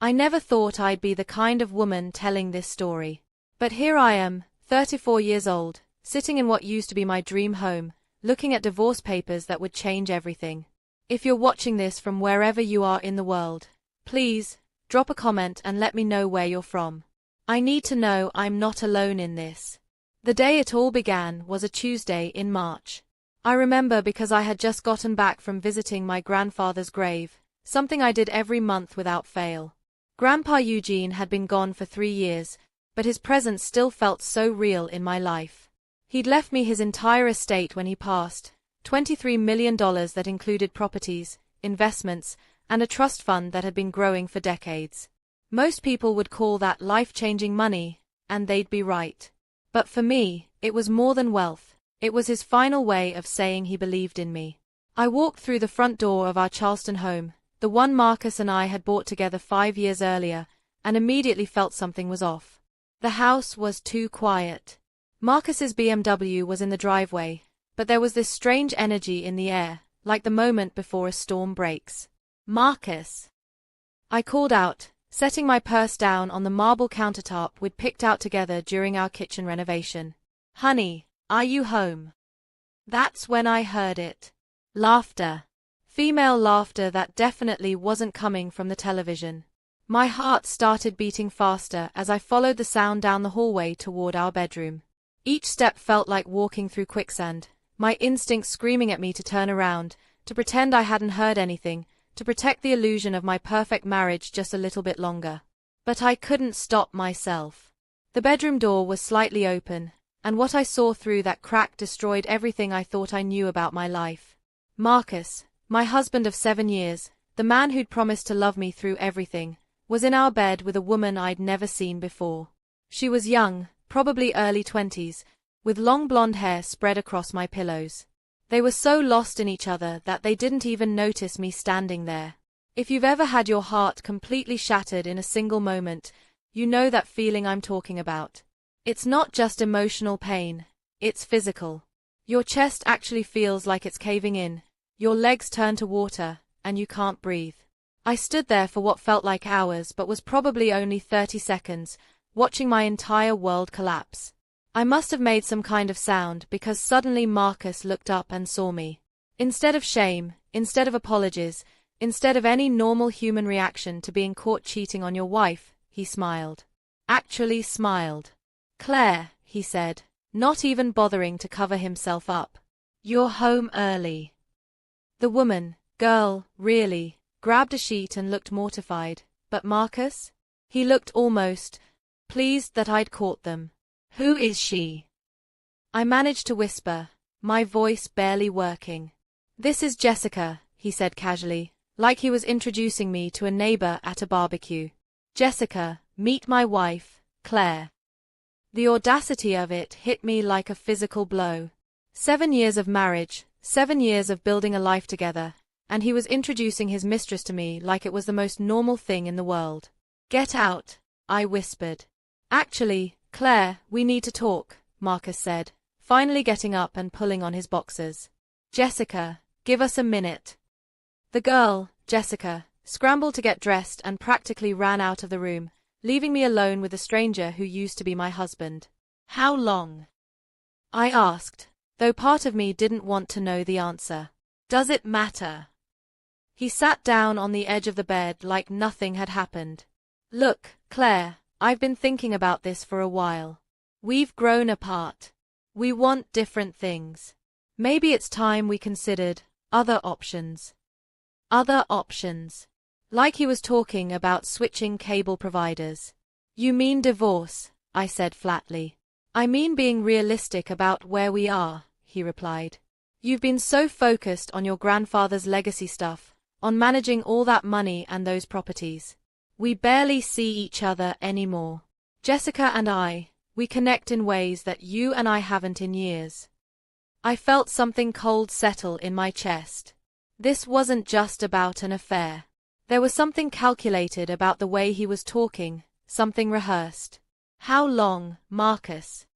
I never thought I'd be the kind of woman telling this story. But here I am, 34 years old, sitting in what used to be my dream home, looking at divorce papers that would change everything. If you're watching this from wherever you are in the world, please, drop a comment and let me know where you're from. I need to know I'm not alone in this. The day it all began was a Tuesday in March. I remember because I had just gotten back from visiting my grandfather's grave, something I did every month without fail. Grandpa Eugene had been gone for 3 years, but his presence still felt so real in my life. He'd left me his entire estate when he passed, $23 million that included properties, investments, and a trust fund that had been growing for decades. Most people would call that life-changing money, and they'd be right. But for me, it was more than wealth. It was his final way of saying he believed in me. I walked through the front door of our Charleston home, the one Marcus and I had bought together 5 years earlier, and immediately felt something was off. The house was too quiet. Marcus's BMW was in the driveway, but there was this strange energy in the air, like the moment before a storm breaks. "Marcus!" I called out, setting my purse down on the marble countertop we'd picked out together during our kitchen renovation. "Honey, are you home?" That's when I heard it. Laughter. Female laughter that definitely wasn't coming from the television. My heart started beating faster as I followed the sound down the hallway toward our bedroom. Each step felt like walking through quicksand, my instincts screaming at me to turn around, to pretend I hadn't heard anything, to protect the illusion of my perfect marriage just a little bit longer. But I couldn't stop myself. The bedroom door was slightly open, and what I saw through that crack destroyed everything I thought I knew about my life. Marcus, my husband of 7 years, the man who'd promised to love me through everything, was in our bed with a woman I'd never seen before. She was young, probably early 20s, with long blonde hair spread across my pillows. They were so lost in each other that they didn't even notice me standing there. If you've ever had your heart completely shattered in a single moment, you know that feeling I'm talking about. It's not just emotional pain, it's physical. Your chest actually feels like it's caving in, your legs turn to water, and you can't breathe. I stood there for what felt like hours but was probably only 30 seconds, watching my entire world collapse. I must have made some kind of sound because suddenly Marcus looked up and saw me. Instead of shame, instead of apologies, instead of any normal human reaction to being caught cheating on your wife, he smiled. Actually smiled. "Claire," he said, not even bothering to cover himself up. "You're home early." The woman, girl, really, grabbed a sheet and looked mortified, but Marcus? He looked almost pleased that I'd caught them. "Who is she?" I managed to whisper, my voice barely working. "This is Jessica," he said casually, like he was introducing me to a neighbor at a barbecue. "Jessica, meet my wife, Claire." The audacity of it hit me like a physical blow. 7 years of marriage, 7 years of building a life together, and he was introducing his mistress to me like it was the most normal thing in the world. "Get out," I whispered. "Actually, Claire, we need to talk," Marcus said, finally getting up and pulling on his boxers. "Jessica, give us a minute." The girl, Jessica, scrambled to get dressed and practically ran out of the room, leaving me alone with a stranger who used to be my husband. "How long?" I asked, though part of me didn't want to know the answer. "Does it matter?" He sat down on the edge of the bed like nothing had happened. "Look, Claire, I've been thinking about this for a while. We've grown apart. We want different things. Maybe it's time we considered other options." Other options. Like he was talking about switching cable providers. "You mean divorce," I said flatly. "I mean being realistic about where we are," he replied. "You've been so focused on your grandfather's legacy stuff, on managing all that money and those properties. We barely see each other anymore. Jessica and we connect in ways that you and I haven't in years." I felt something cold settle in my chest. This wasn't just about an affair. There was something calculated about the way he was talking, something rehearsed. "How long, Marcus?"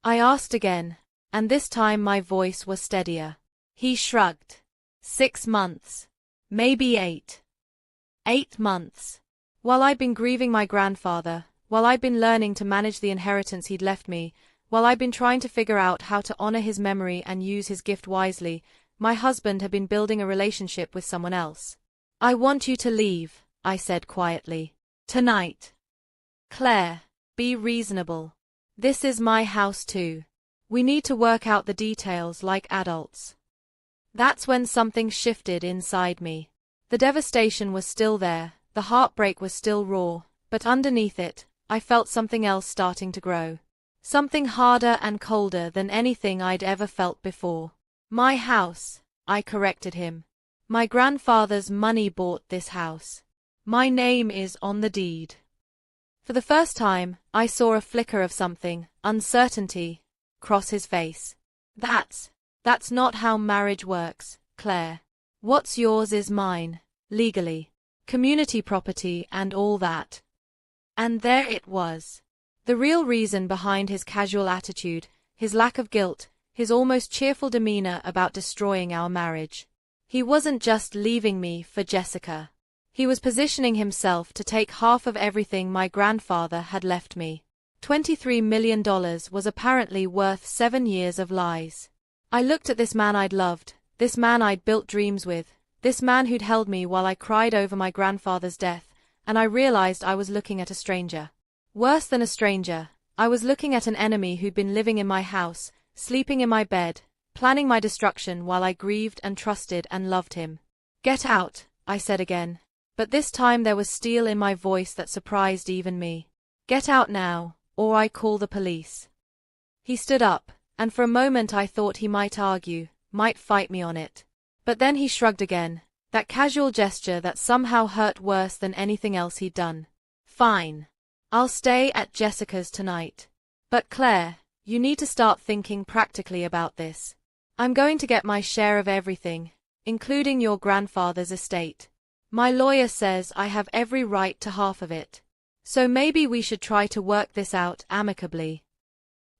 I asked again, and this time my voice was steadier. He shrugged. 6 months. Maybe 8. 8 months. While I'd been grieving my grandfather, while I'd been learning to manage the inheritance he'd left me, while I'd been trying to figure out how to honor his memory and use his gift wisely, my husband had been building a relationship with someone else. "I want you to leave," I said quietly. "Tonight." "Claire, be reasonable. This is my house too. We need to work out the details like adults." That's when something shifted inside me. The devastation was still there, the heartbreak was still raw, but underneath it, I felt something else starting to grow. Something harder and colder than anything I'd ever felt before. "My house," I corrected him. "My grandfather's money bought this house. My name is on the deed." For the first time, I saw a flicker of something, uncertainty, cross his face. That's not how marriage works, Claire. What's yours is mine, legally. Community property and all that." And there it was. The real reason behind his casual attitude, his lack of guilt, his almost cheerful demeanor about destroying our marriage. He wasn't just leaving me for Jessica. He was positioning himself to take half of everything my grandfather had left me. $23 million was apparently worth 7 years of lies. I looked at this man I'd loved, this man I'd built dreams with, this man who'd held me while I cried over my grandfather's death, and I realized I was looking at a stranger. Worse than a stranger, I was looking at an enemy who'd been living in my house, sleeping in my bed, planning my destruction while I grieved and trusted and loved him. "Get out," I said again, but this time there was steel in my voice that surprised even me. "Get out now, or I call the police." He stood up, and for a moment I thought he might argue, might fight me on it. But then he shrugged again, that casual gesture that somehow hurt worse than anything else he'd done. "Fine. I'll stay at Jessica's tonight. But Claire, you need to start thinking practically about this. I'm going to get my share of everything, including your grandfather's estate. My lawyer says I have every right to half of it. So maybe we should try to work this out amicably."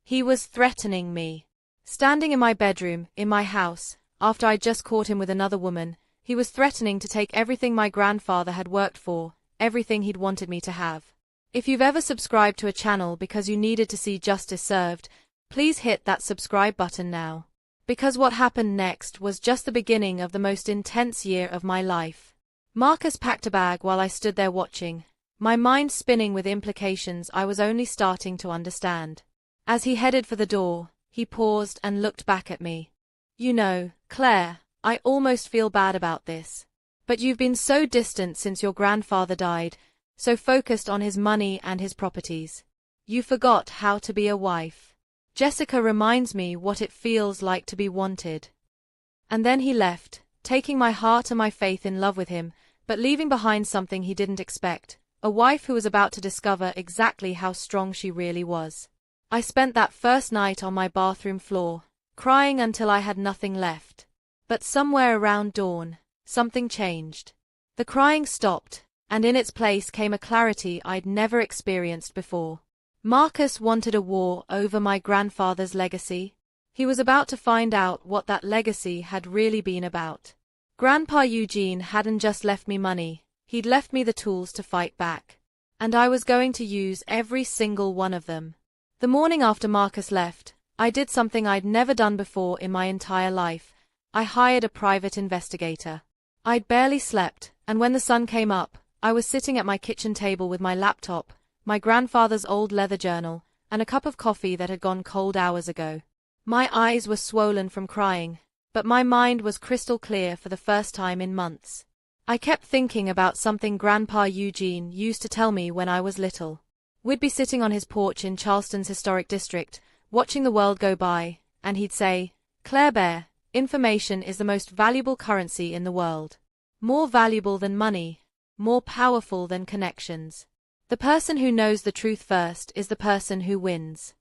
He was threatening me. Standing in my bedroom, in my house, after I'd just caught him with another woman, he was threatening to take everything my grandfather had worked for, everything he'd wanted me to have. If you've ever subscribed to a channel because you needed to see justice served, please hit that subscribe button now. Because what happened next was just the beginning of the most intense year of my life. Marcus packed a bag while I stood there watching, my mind spinning with implications I was only starting to understand. As he headed for the door, he paused and looked back at me. "You know, Claire, I almost feel bad about this. But you've been so distant since your grandfather died, so focused on his money and his properties. You forgot how to be a wife. Jessica reminds me what it feels like to be wanted." And then he left, taking my heart and my faith in love with him, but leaving behind something he didn't expect, a wife who was about to discover exactly how strong she really was. I spent that first night on my bathroom floor, crying until I had nothing left. But somewhere around dawn, something changed. The crying stopped, and in its place came a clarity I'd never experienced before. Marcus wanted a war over my grandfather's legacy. He was about to find out what that legacy had really been about. Grandpa Eugene hadn't just left me money, he'd left me the tools to fight back. And I was going to use every single one of them. The morning after Marcus left, I did something I'd never done before in my entire life. I hired a private investigator. I'd barely slept, and when the sun came up, I was sitting at my kitchen table with my laptop, my grandfather's old leather journal, and a cup of coffee that had gone cold hours ago. My eyes were swollen from crying, but my mind was crystal clear for the first time in months. I kept thinking about something Grandpa Eugene used to tell me when I was little. We'd be sitting on his porch in Charleston's historic district, watching the world go by, and he'd say, "Claire Bear, information is the most valuable currency in the world. More valuable than money, more powerful than connections. The person who knows the truth first is the person who wins."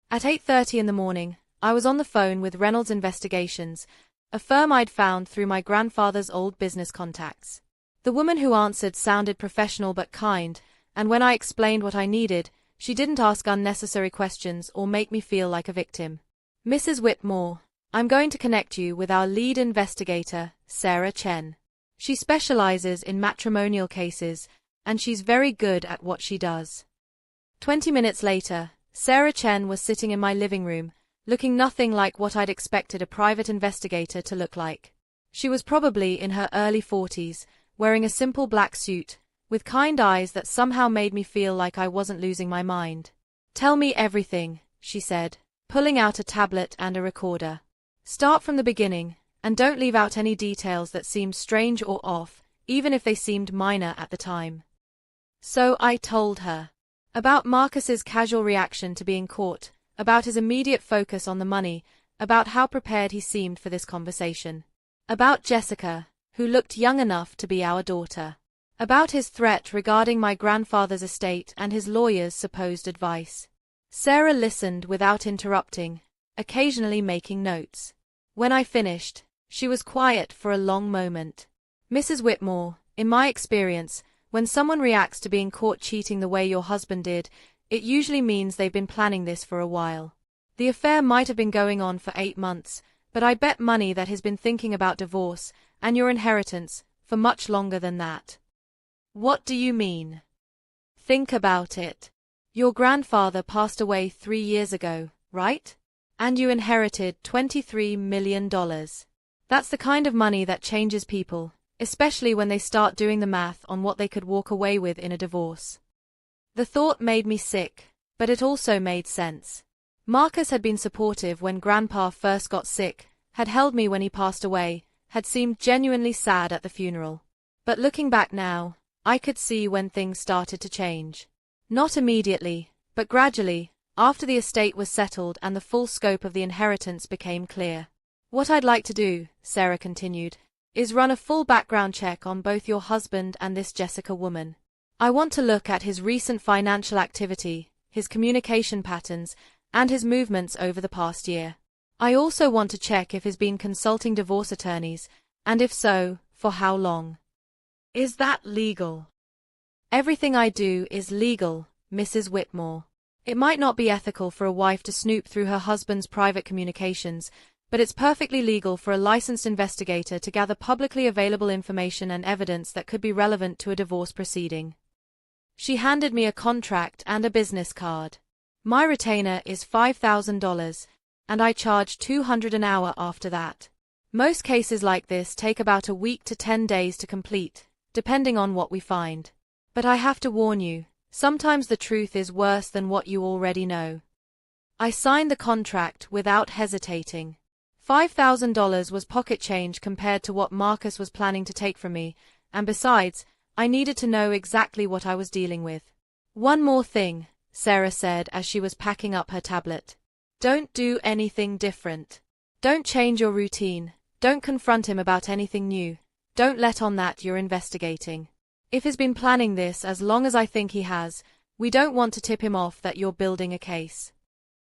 At 8:30 in the morning, I was on the phone with Reynolds Investigations, a firm I'd found through my grandfather's old business contacts. The woman who answered sounded professional but kind, and when I explained what I needed, she didn't ask unnecessary questions or make me feel like a victim. "Mrs. Whitmore, I'm going to connect you with our lead investigator, Sarah Chen. She specializes in matrimonial cases, and she's very good at what she does. 20 minutes later, Sarah Chen was sitting in my living room, looking nothing like what I'd expected a private investigator to look like. She was probably in her early 40s, wearing a simple black suit, with kind eyes that somehow made me feel like I wasn't losing my mind. "Tell me everything," she said, pulling out a tablet and a recorder. "Start from the beginning, and don't leave out any details that seemed strange or off, even if they seemed minor at the time." So I told her. About Marcus's casual reaction to being caught, about his immediate focus on the money, about how prepared he seemed for this conversation. About Jessica, who looked young enough to be our daughter. About his threat regarding my grandfather's estate and his lawyer's supposed advice. Sarah listened without interrupting, occasionally making notes. When I finished, she was quiet for a long moment. "Mrs. Whitmore, in my experience, when someone reacts to being caught cheating the way your husband did, it usually means they've been planning this for a while. The affair might have been going on for 8 months, but I bet money that he's been thinking about divorce and your inheritance for much longer than that." "What do you mean?" "Think about it. Your grandfather passed away 3 years ago, right? And you inherited $23 million. That's the kind of money that changes people, especially when they start doing the math on what they could walk away with in a divorce." The thought made me sick, but it also made sense. Marcus had been supportive when Grandpa first got sick, had held me when he passed away, had seemed genuinely sad at the funeral. But looking back now, I could see when things started to change. Not immediately, but gradually, after the estate was settled and the full scope of the inheritance became clear. "What I'd like to do," Sarah continued, "is run a full background check on both your husband and this Jessica woman. I want to look at his recent financial activity, his communication patterns, and his movements over the past year. I also want to check if he's been consulting divorce attorneys, and if so, for how long." "Is that legal?" "Everything I do is legal, Mrs. Whitmore. It might not be ethical for a wife to snoop through her husband's private communications, but it's perfectly legal for a licensed investigator to gather publicly available information and evidence that could be relevant to a divorce proceeding." She handed me a contract and a business card. "My retainer is $5,000, and I charge $200 an hour after that. Most cases like this take about a week to 10 days to complete, depending on what we find. But I have to warn you, sometimes the truth is worse than what you already know." I signed the contract without hesitating. $5,000 was pocket change compared to what Marcus was planning to take from me, and besides, I needed to know exactly what I was dealing with. "One more thing," Sarah said as she was packing up her tablet. "Don't do anything different. Don't change your routine, don't confront him about anything new, don't let on that you're investigating. If he's been planning this as long as I think he has, we don't want to tip him off that you're building a case."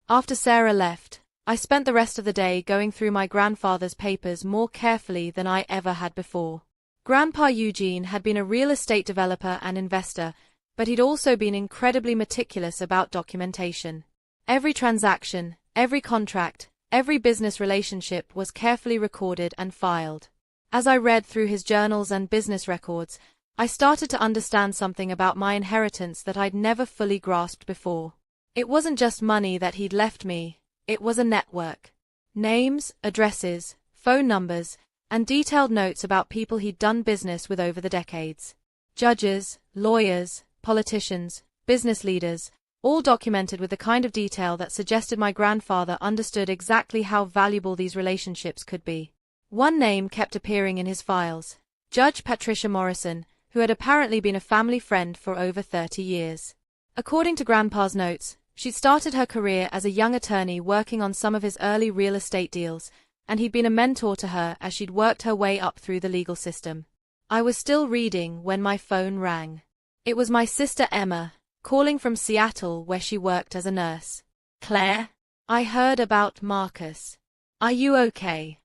After Sarah left, I spent the rest of the day going through my grandfather's papers more carefully than I ever had before. Grandpa Eugene had been a real estate developer and investor, but he'd also been incredibly meticulous about documentation. Every transaction, every contract, every business relationship was carefully recorded and filed. As I read through his journals and business records, I started to understand something about my inheritance that I'd never fully grasped before. It wasn't just money that he'd left me, it was a network. Names, addresses, phone numbers, and detailed notes about people he'd done business with over the decades. Judges, lawyers, politicians, business leaders, all documented with the kind of detail that suggested my grandfather understood exactly how valuable these relationships could be. One name kept appearing in his files: Judge Patricia Morrison, who had apparently been a family friend for over 30 years. According to Grandpa's notes, she'd started her career as a young attorney working on some of his early real estate deals, and he'd been a mentor to her as she'd worked her way up through the legal system. I was still reading when my phone rang. It was my sister Emma, calling from Seattle where she worked as a nurse. "Claire, I heard about Marcus. Are you okay?"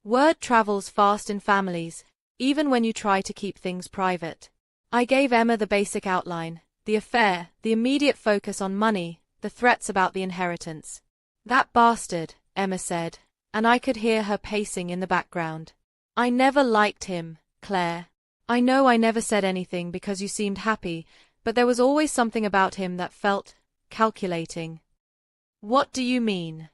Word travels fast in families, even when you try to keep things private. I gave Emma the basic outline: the affair, the immediate focus on money, the threats about the inheritance. "That bastard," Emma said, and I could hear her pacing in the background. "I never liked him, Claire. I know I never said anything because you seemed happy, but there was always something about him that felt calculating. What do you mean?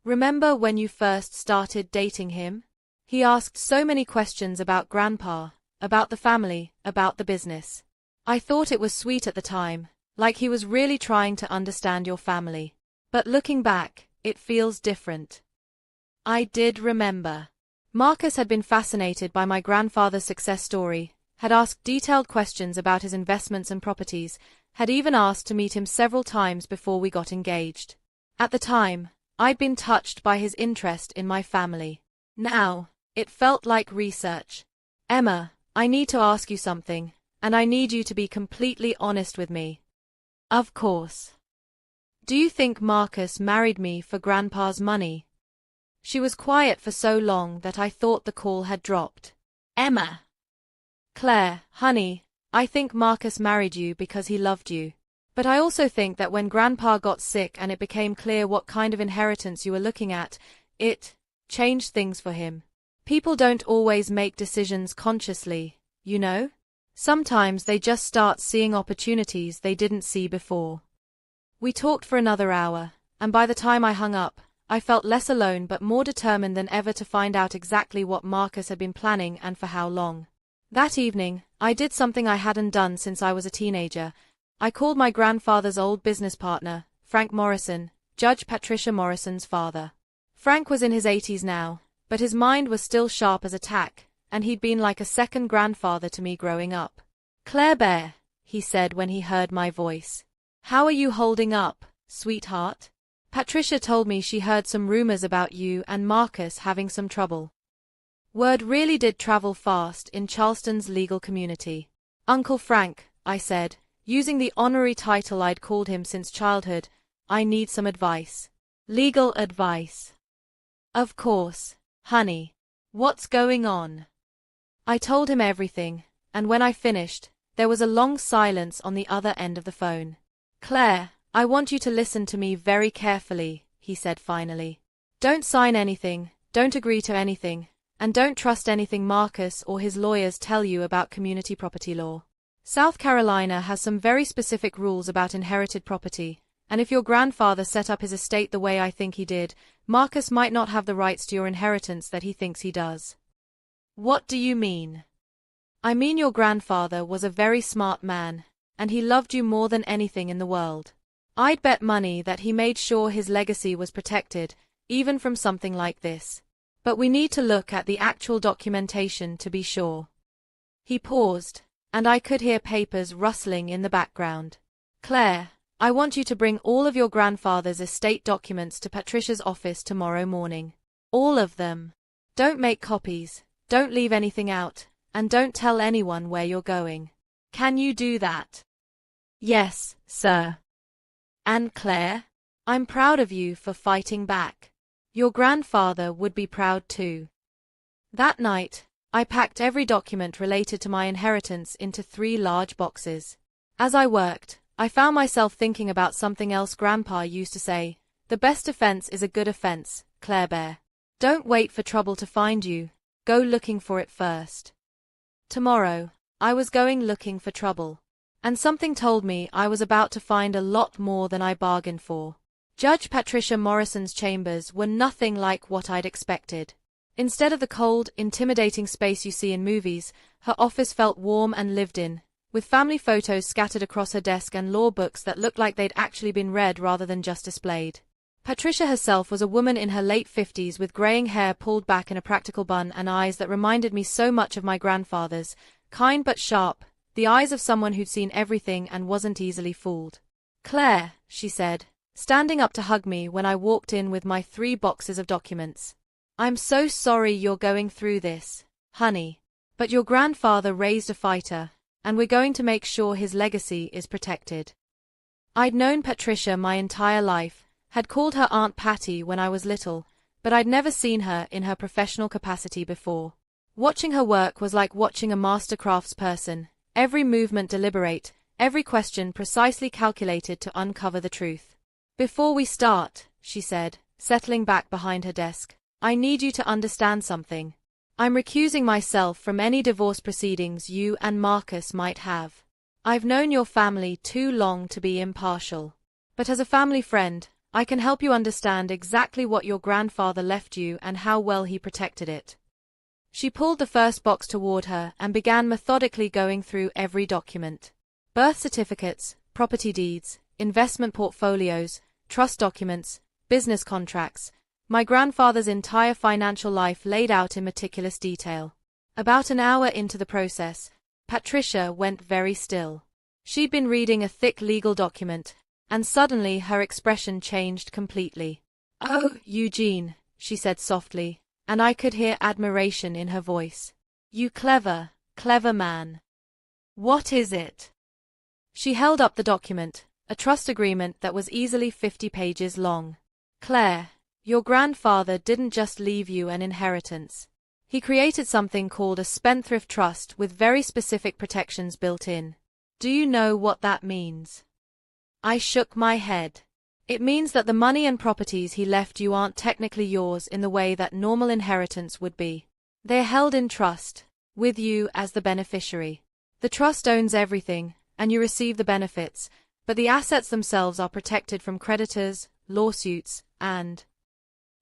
Remember when you first started dating him? He asked so many questions about Grandpa, about the family, about the business. I thought it was sweet at the time, like he was really trying to understand your family. But looking back, it feels different. I did remember. Marcus had been fascinated by my grandfather's success story, had asked detailed questions about his investments and properties, had even asked to meet him several times before we got engaged. At the time, I'd been touched by his interest in my family. Now, it felt like research. Emma, I need to ask you something, and I need you to be completely honest with me. Of course. Do you think Marcus married me for Grandpa's money? She was quiet for so long that I thought the call had dropped. Emma. Claire, honey, I think Marcus married you because he loved you. But I also think that when Grandpa got sick and it became clear what kind of inheritance you were looking at, it changed things for him. People don't always make decisions consciously, you know? Sometimes they just start seeing opportunities they didn't see before. We talked for another hour, and by the time I hung up, I felt less alone but more determined than ever to find out exactly what Marcus had been planning and for how long. That evening, I did something I hadn't done since I was a teenager. I called my grandfather's old business partner, Frank Morrison, Judge Patricia Morrison's father. Frank was in his 80s now, but his mind was still sharp as a tack, and he'd been like a second grandfather to me growing up. Claire Bear, he said when he heard my voice. How are you holding up, sweetheart? Patricia told me she heard some rumors about you and Marcus having some trouble. Word really did travel fast in Charleston's legal community. Uncle Frank, I said, using the honorary title I'd called him since childhood, I need some advice. Legal advice. Of course, honey. What's going on? I told him everything, and when I finished, there was a long silence on the other end of the phone. Claire, I want you to listen to me very carefully, he said finally. Don't sign anything, don't agree to anything, and don't trust anything Marcus or his lawyers tell you about community property law. South Carolina has some very specific rules about inherited property, and if your grandfather set up his estate the way I think he did, Marcus might not have the rights to your inheritance that he thinks he does. What do you mean? I mean your grandfather was a very smart man, and he loved you more than anything in the world. I'd bet money that he made sure his legacy was protected, even from something like this. But we need to look at the actual documentation to be sure. He paused, and I could hear papers rustling in the background. Claire, I want you to bring all of your grandfather's estate documents to Patricia's office tomorrow morning. All of them. Don't make copies, don't leave anything out, and don't tell anyone where you're going. Can you do that? Yes, sir. And Claire, I'm proud of you for fighting back. Your grandfather would be proud too. That night, I packed every document related to my inheritance into 3 large boxes. As I worked, I found myself thinking about something else Grandpa used to say. The best defense is a good offense, Claire Bear. Don't wait for trouble to find you, go looking for it first. Tomorrow, I was going looking for trouble. And something told me I was about to find a lot more than I bargained for. Judge Patricia Morrison's chambers were nothing like what I'd expected. Instead of the cold, intimidating space you see in movies, her office felt warm and lived in, with family photos scattered across her desk and law books that looked like they'd actually been read rather than just displayed. Patricia herself was a woman in her late 50s with graying hair pulled back in a practical bun and eyes that reminded me so much of my grandfather's, kind but sharp, the eyes of someone who'd seen everything and wasn't easily fooled. Claire, she said, standing up to hug me when I walked in with my 3 boxes of documents. I'm so sorry you're going through this, honey. But your grandfather raised a fighter, and we're going to make sure his legacy is protected. I'd known Patricia my entire life, had called her Aunt Patty when I was little, but I'd never seen her in her professional capacity before. Watching her work was like watching a master craftsperson, every movement deliberate, every question precisely calculated to uncover the truth. Before we start, she said, settling back behind her desk, I need you to understand something. I'm recusing myself from any divorce proceedings you and Marcus might have. I've known your family too long to be impartial. But as a family friend, I can help you understand exactly what your grandfather left you and how well he protected it. She pulled the first box toward her and began methodically going through every document. Birth certificates, property deeds, investment portfolios, trust documents, business contracts, my grandfather's entire financial life laid out in meticulous detail. About an hour into the process, Patricia went very still. She'd been reading a thick legal document, and suddenly her expression changed completely. "Oh, Eugene," she said softly, and I could hear admiration in her voice. "You clever, clever man. What is it?" She held up the document, a trust agreement that was easily 50 pages long. "Claire, your grandfather didn't just leave you an inheritance. He created something called a spendthrift trust with very specific protections built in. Do you know what that means?" I shook my head. "It means that the money and properties he left you aren't technically yours in the way that normal inheritance would be. They're held in trust, with you as the beneficiary. The trust owns everything, and you receive the benefits, but the assets themselves are protected from creditors, lawsuits, and—"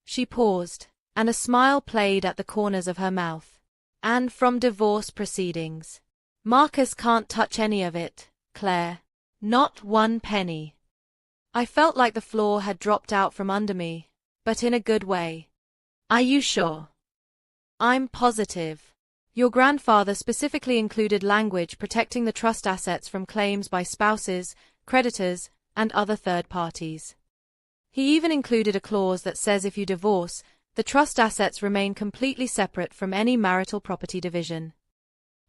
She paused, and a smile played at the corners of her mouth. "And from divorce proceedings. Marcus can't touch any of it, Claire. Not one penny." I felt like the floor had dropped out from under me, but in a good way. "Are you sure?" "I'm positive. Your grandfather specifically included language protecting the trust assets from claims by spouses, creditors, and other third parties. He even included a clause that says if you divorce, the trust assets remain completely separate from any marital property division."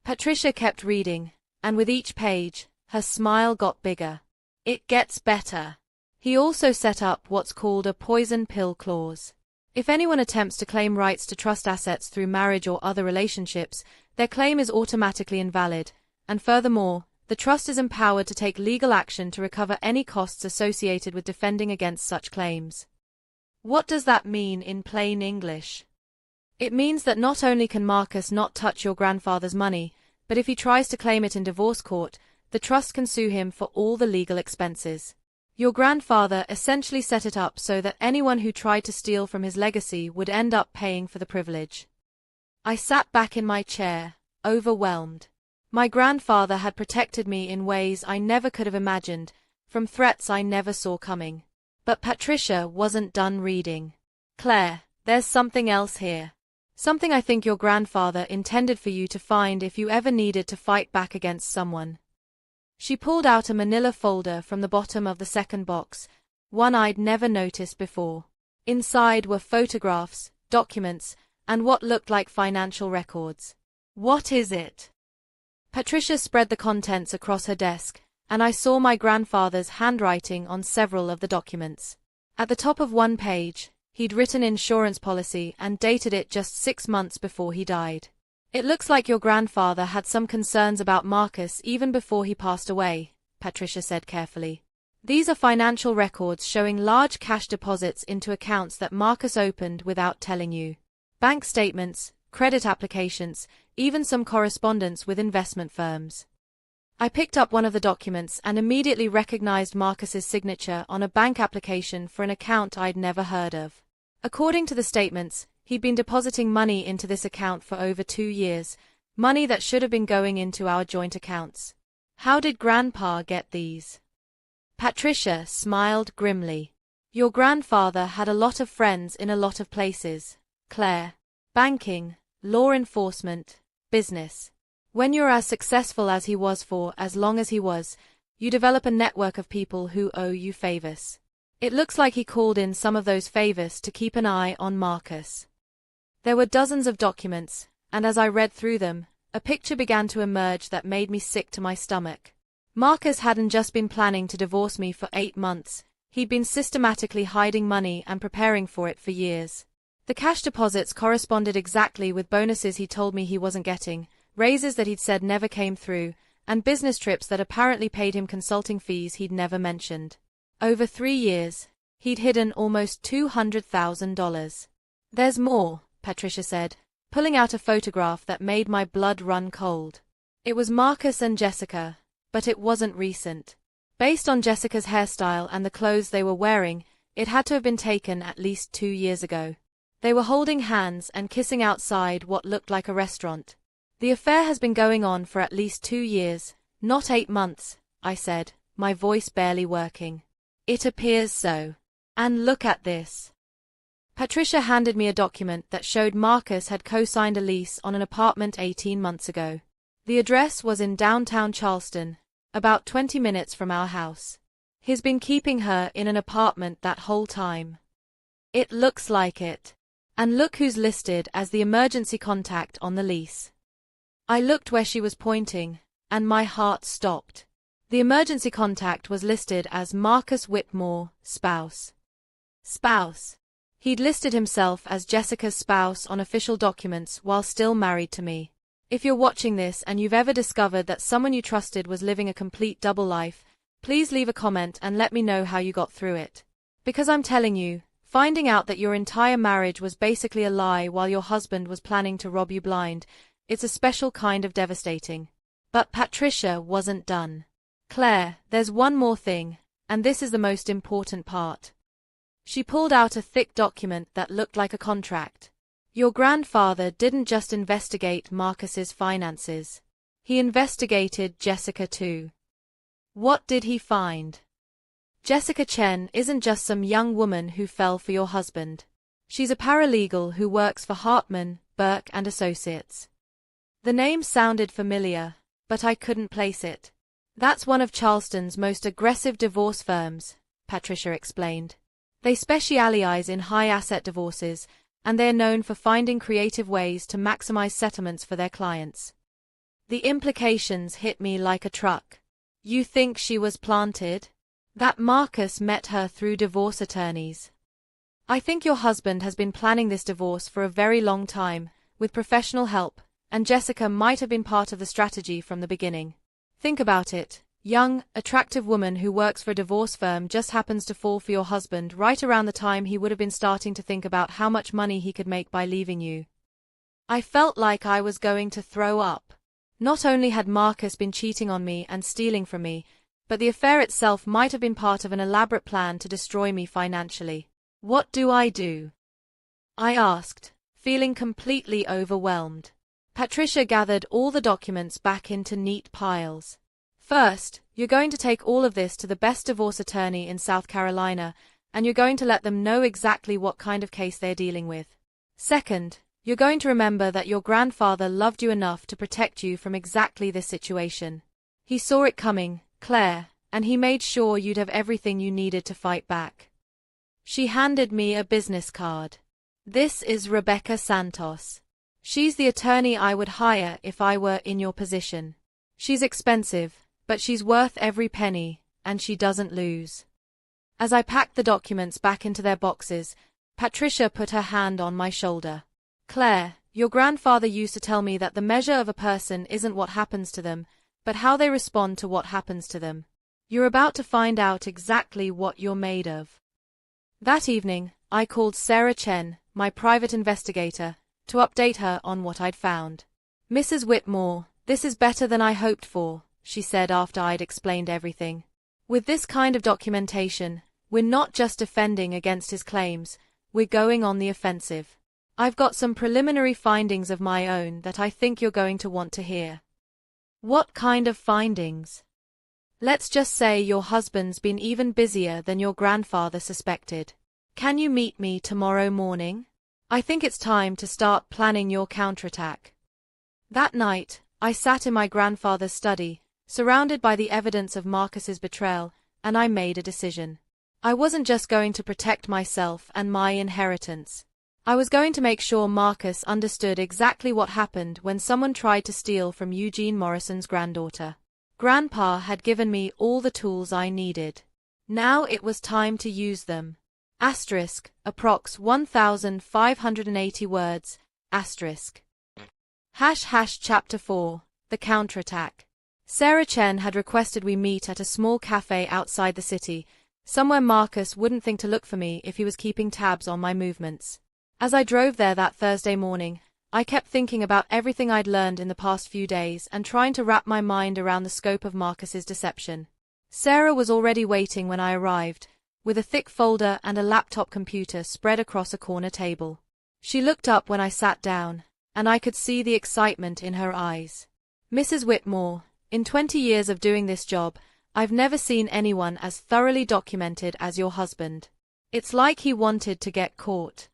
Patricia kept reading, and with each page, her smile got bigger. "It gets better. He also set up what's called a poison pill clause. If anyone attempts to claim rights to trust assets through marriage or other relationships, their claim is automatically invalid, and furthermore, the trust is empowered to take legal action to recover any costs associated with defending against such claims." "What does that mean in plain English?" "It means that not only can Marcus not touch your grandfather's money, but if he tries to claim it in divorce court, the trust can sue him for all the legal expenses. Your grandfather essentially set it up so that anyone who tried to steal from his legacy would end up paying for the privilege." I sat back in my chair, overwhelmed. My grandfather had protected me in ways I never could have imagined, from threats I never saw coming. But Patricia wasn't done reading. "Claire, there's something else here. Something I think your grandfather intended for you to find if you ever needed to fight back against someone." She pulled out a manila folder from the bottom of the second box, one I'd never noticed before. Inside were photographs, documents, and what looked like financial records. "What is it?" Patricia spread the contents across her desk, and I saw my grandfather's handwriting on several of the documents. At the top of one page, he'd written insurance policy and dated it just 6 months before he died. "It looks like your grandfather had some concerns about Marcus even before he passed away," Patricia said carefully. "These are financial records showing large cash deposits into accounts that Marcus opened without telling you. Bank statements, credit applications, even some correspondence with investment firms." I picked up one of the documents and immediately recognized Marcus's signature on a bank application for an account I'd never heard of. According to the statements, he'd been depositing money into this account for over 2 years, money that should have been going into our joint accounts. "How did Grandpa get these?" Patricia smiled grimly. "Your grandfather had a lot of friends in a lot of places, Claire. Banking, law enforcement, business. When you're as successful as he was for as long as he was, you develop a network of people who owe you favors. It looks like he called in some of those favors to keep an eye on Marcus." There were dozens of documents, and as I read through them, a picture began to emerge that made me sick to my stomach. Marcus hadn't just been planning to divorce me for 8 months, he'd been systematically hiding money and preparing for it for years. The cash deposits corresponded exactly with bonuses he told me he wasn't getting, raises that he'd said never came through, and business trips that apparently paid him consulting fees he'd never mentioned. Over 3 years, he'd hidden almost $200,000. "There's more," Patricia said. pulling out a photograph that made my blood run cold. It was Marcus and Jessica, but it wasn't recent. Based on Jessica's hairstyle and the clothes they were wearing, it had to have been taken at least 2 years ago. They were holding hands and kissing outside what looked like a restaurant. The affair has been going on for at least 2 years, not 8 months, I said, my voice barely working. It appears so. And look at this. Patricia handed me a document that showed Marcus had co-signed a lease on an apartment 18 months ago. The address was in downtown Charleston, about 20 minutes from our house. He's been keeping her in an apartment that whole time. It looks like it. And look who's listed as the emergency contact on the lease. I looked where she was pointing, and my heart stopped. The emergency contact was listed as Marcus Whitmore, spouse. Spouse. He'd listed himself as Jessica's spouse on official documents while still married to me. If you're watching this and you've ever discovered that someone you trusted was living a complete double life, please leave a comment and let me know how you got through it. Because I'm telling you, finding out that your entire marriage was basically a lie while your husband was planning to rob you blind, it's a special kind of devastating. But Patricia wasn't done. Claire, there's one more thing, and this is the most important part. She pulled out a thick document that looked like a contract. Your grandfather didn't just investigate Marcus's finances. He investigated Jessica too. What did he find? Jessica Chen isn't just some young woman who fell for your husband. She's a paralegal who works for Hartman, Burke and Associates. The name sounded familiar, but I couldn't place it. That's one of Charleston's most aggressive divorce firms, Patricia explained. They specialize in high-asset divorces, and they're known for finding creative ways to maximize settlements for their clients. The implications hit me like a truck. You think she was planted? That Marcus met her through divorce attorneys. I think your husband has been planning this divorce for a very long time, with professional help, and Jessica might have been part of the strategy from the beginning. Think about it. Young, attractive woman who works for a divorce firm just happens to fall for your husband right around the time he would have been starting to think about how much money he could make by leaving you. I felt like I was going to throw up. Not only had Marcus been cheating on me and stealing from me, but the affair itself might have been part of an elaborate plan to destroy me financially. What do? I asked, feeling completely overwhelmed. Patricia gathered all the documents back into neat piles. First, you're going to take all of this to the best divorce attorney in South Carolina, and you're going to let them know exactly what kind of case they're dealing with. Second, you're going to remember that your grandfather loved you enough to protect you from exactly this situation. He saw it coming, Claire, and he made sure you'd have everything you needed to fight back. She handed me a business card. This is Rebecca Santos. She's the attorney I would hire if I were in your position. She's expensive, but she's worth every penny, and she doesn't lose. As I packed the documents back into their boxes, Patricia put her hand on my shoulder. Claire, your grandfather used to tell me that the measure of a person isn't what happens to them, but how they respond to what happens to them. You're about to find out exactly what you're made of. That evening, I called Sarah Chen, my private investigator, to update her on what I'd found. Mrs. Whitmore, this is better than I hoped for, she said after I'd explained everything. With this kind of documentation, we're not just defending against his claims, we're going on the offensive. I've got some preliminary findings of my own that I think you're going to want to hear. What kind of findings? Let's just say your husband's been even busier than your grandfather suspected. Can you meet me tomorrow morning? I think it's time to start planning your counterattack. That night, I sat in my grandfather's study, surrounded by the evidence of Marcus's betrayal, and I made a decision. I wasn't just going to protect myself and my inheritance. I was going to make sure Marcus understood exactly what happened when someone tried to steal from Eugene Morrison's granddaughter. Grandpa had given me all the tools I needed. Now it was time to use them. Asterisk, approx 1,580 words, asterisk. Chapter 4, The Counterattack. Sarah Chen had requested we meet at a small cafe outside the city, somewhere Marcus wouldn't think to look for me if he was keeping tabs on my movements. As I drove there that Thursday morning, I kept thinking about everything I'd learned in the past few days and trying to wrap my mind around the scope of Marcus's deception. Sarah was already waiting when I arrived, with a thick folder and a laptop computer spread across a corner table. She looked up when I sat down, and I could see the excitement in her eyes. Mrs. Whitmore, in 20 years of doing this job, I've never seen anyone as thoroughly documented as your husband. It's like he wanted to get caught.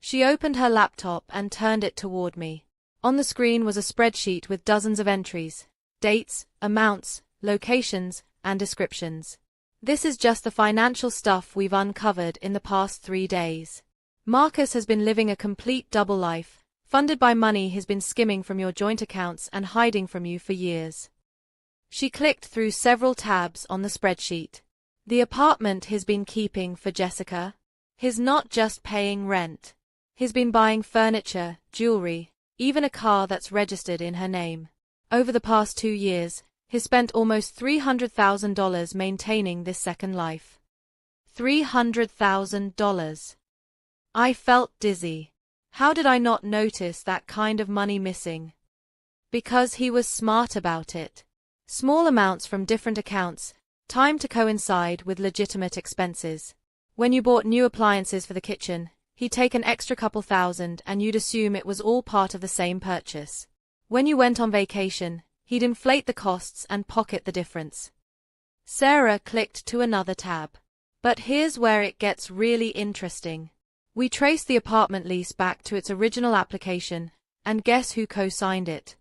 She opened her laptop and turned it toward me. On the screen was a spreadsheet with dozens of entries, dates, amounts, locations, and descriptions. This is just the financial stuff we've uncovered in the past 3 days. Marcus has been living a complete double life, funded by money he's been skimming from your joint accounts and hiding from you for years. She clicked through several tabs on the spreadsheet. The apartment he's been keeping for Jessica. He's not just paying rent. He's been buying furniture, jewelry, even a car that's registered in her name. Over the past 2 years, he's spent almost $300,000 maintaining this second life. $300,000. I felt dizzy. How did I not notice that kind of money missing? Because he was smart about it. Small amounts from different accounts, timed to coincide with legitimate expenses. When you bought new appliances for the kitchen, he'd take an extra couple thousand and you'd assume it was all part of the same purchase. When you went on vacation, he'd inflate the costs and pocket the difference. Sarah clicked to another tab. But here's where it gets really interesting. We traced the apartment lease back to its original application, and guess who co-signed it?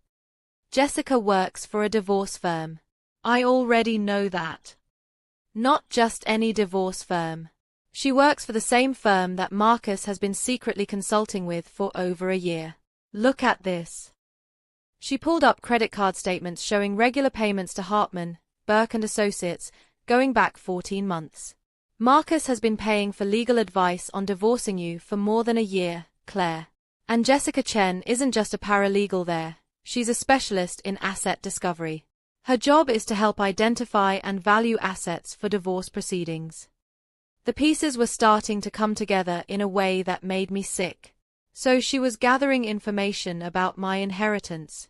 Jessica works for a divorce firm. I already know that. Not just any divorce firm. She works for the same firm that Marcus has been secretly consulting with for over a year. Look at this. She pulled up credit card statements showing regular payments to Hartman, Burke and Associates, going back 14 months. Marcus has been paying for legal advice on divorcing you for more than a year, Claire. And Jessica Chen isn't just a paralegal there, she's a specialist in asset discovery. Her job is to help identify and value assets for divorce proceedings. The pieces were starting to come together in a way that made me sick. So she was gathering information about my inheritance.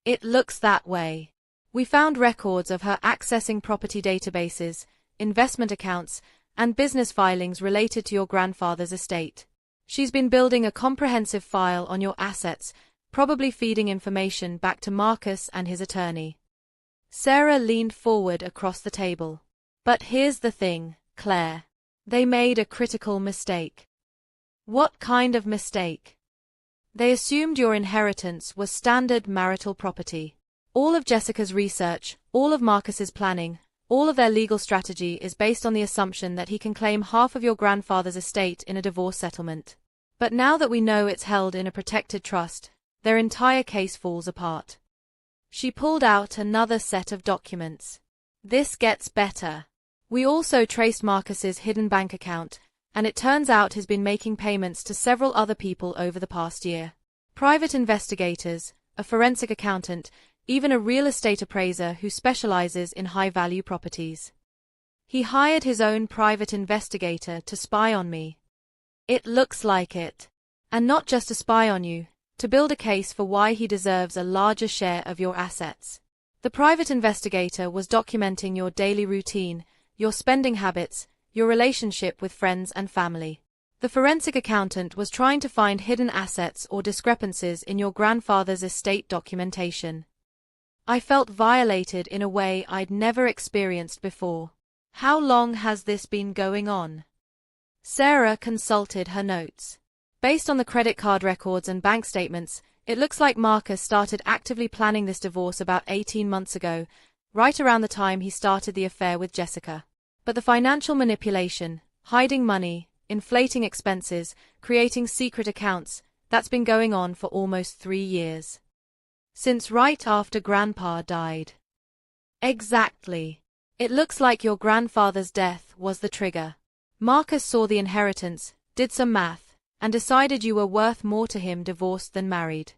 It looks that way. We found records of her accessing property databases, investment accounts, and business filings related to your grandfather's estate. She's been building a comprehensive file on your assets, probably feeding information back to Marcus and his attorney. Sarah leaned forward across the table. But here's the thing, Claire. They made a critical mistake. What kind of mistake? They assumed your inheritance was standard marital property. All of Jessica's research, all of Marcus's planning, all of their legal strategy is based on the assumption that he can claim half of your grandfather's estate in a divorce settlement. But now that we know it's held in a protected trust, their entire case falls apart. She pulled out another set of documents. This gets better. We also traced Marcus's hidden bank account, and it turns out he's been making payments to several other people over the past year. Private investigators, a forensic accountant, even a real estate appraiser who specializes in high-value properties. He hired his own private investigator to spy on me. It looks like it. And not just to spy on you, to build a case for why he deserves a larger share of your assets. The private investigator was documenting your daily routine, your spending habits, your relationship with friends and family. The forensic accountant was trying to find hidden assets or discrepancies in your grandfather's estate documentation. I felt violated in a way I'd never experienced before. How long has this been going on? Sarah consulted her notes. Based on the credit card records and bank statements, it looks like Marcus started actively planning this divorce about 18 months ago, right around the time he started the affair with Jessica. But the financial manipulation, hiding money, inflating expenses, creating secret accounts, that's been going on for almost 3 years. Since right after Grandpa died. Exactly. It looks like your grandfather's death was the trigger. Marcus saw the inheritance, did some math, and decided you were worth more to him divorced than married.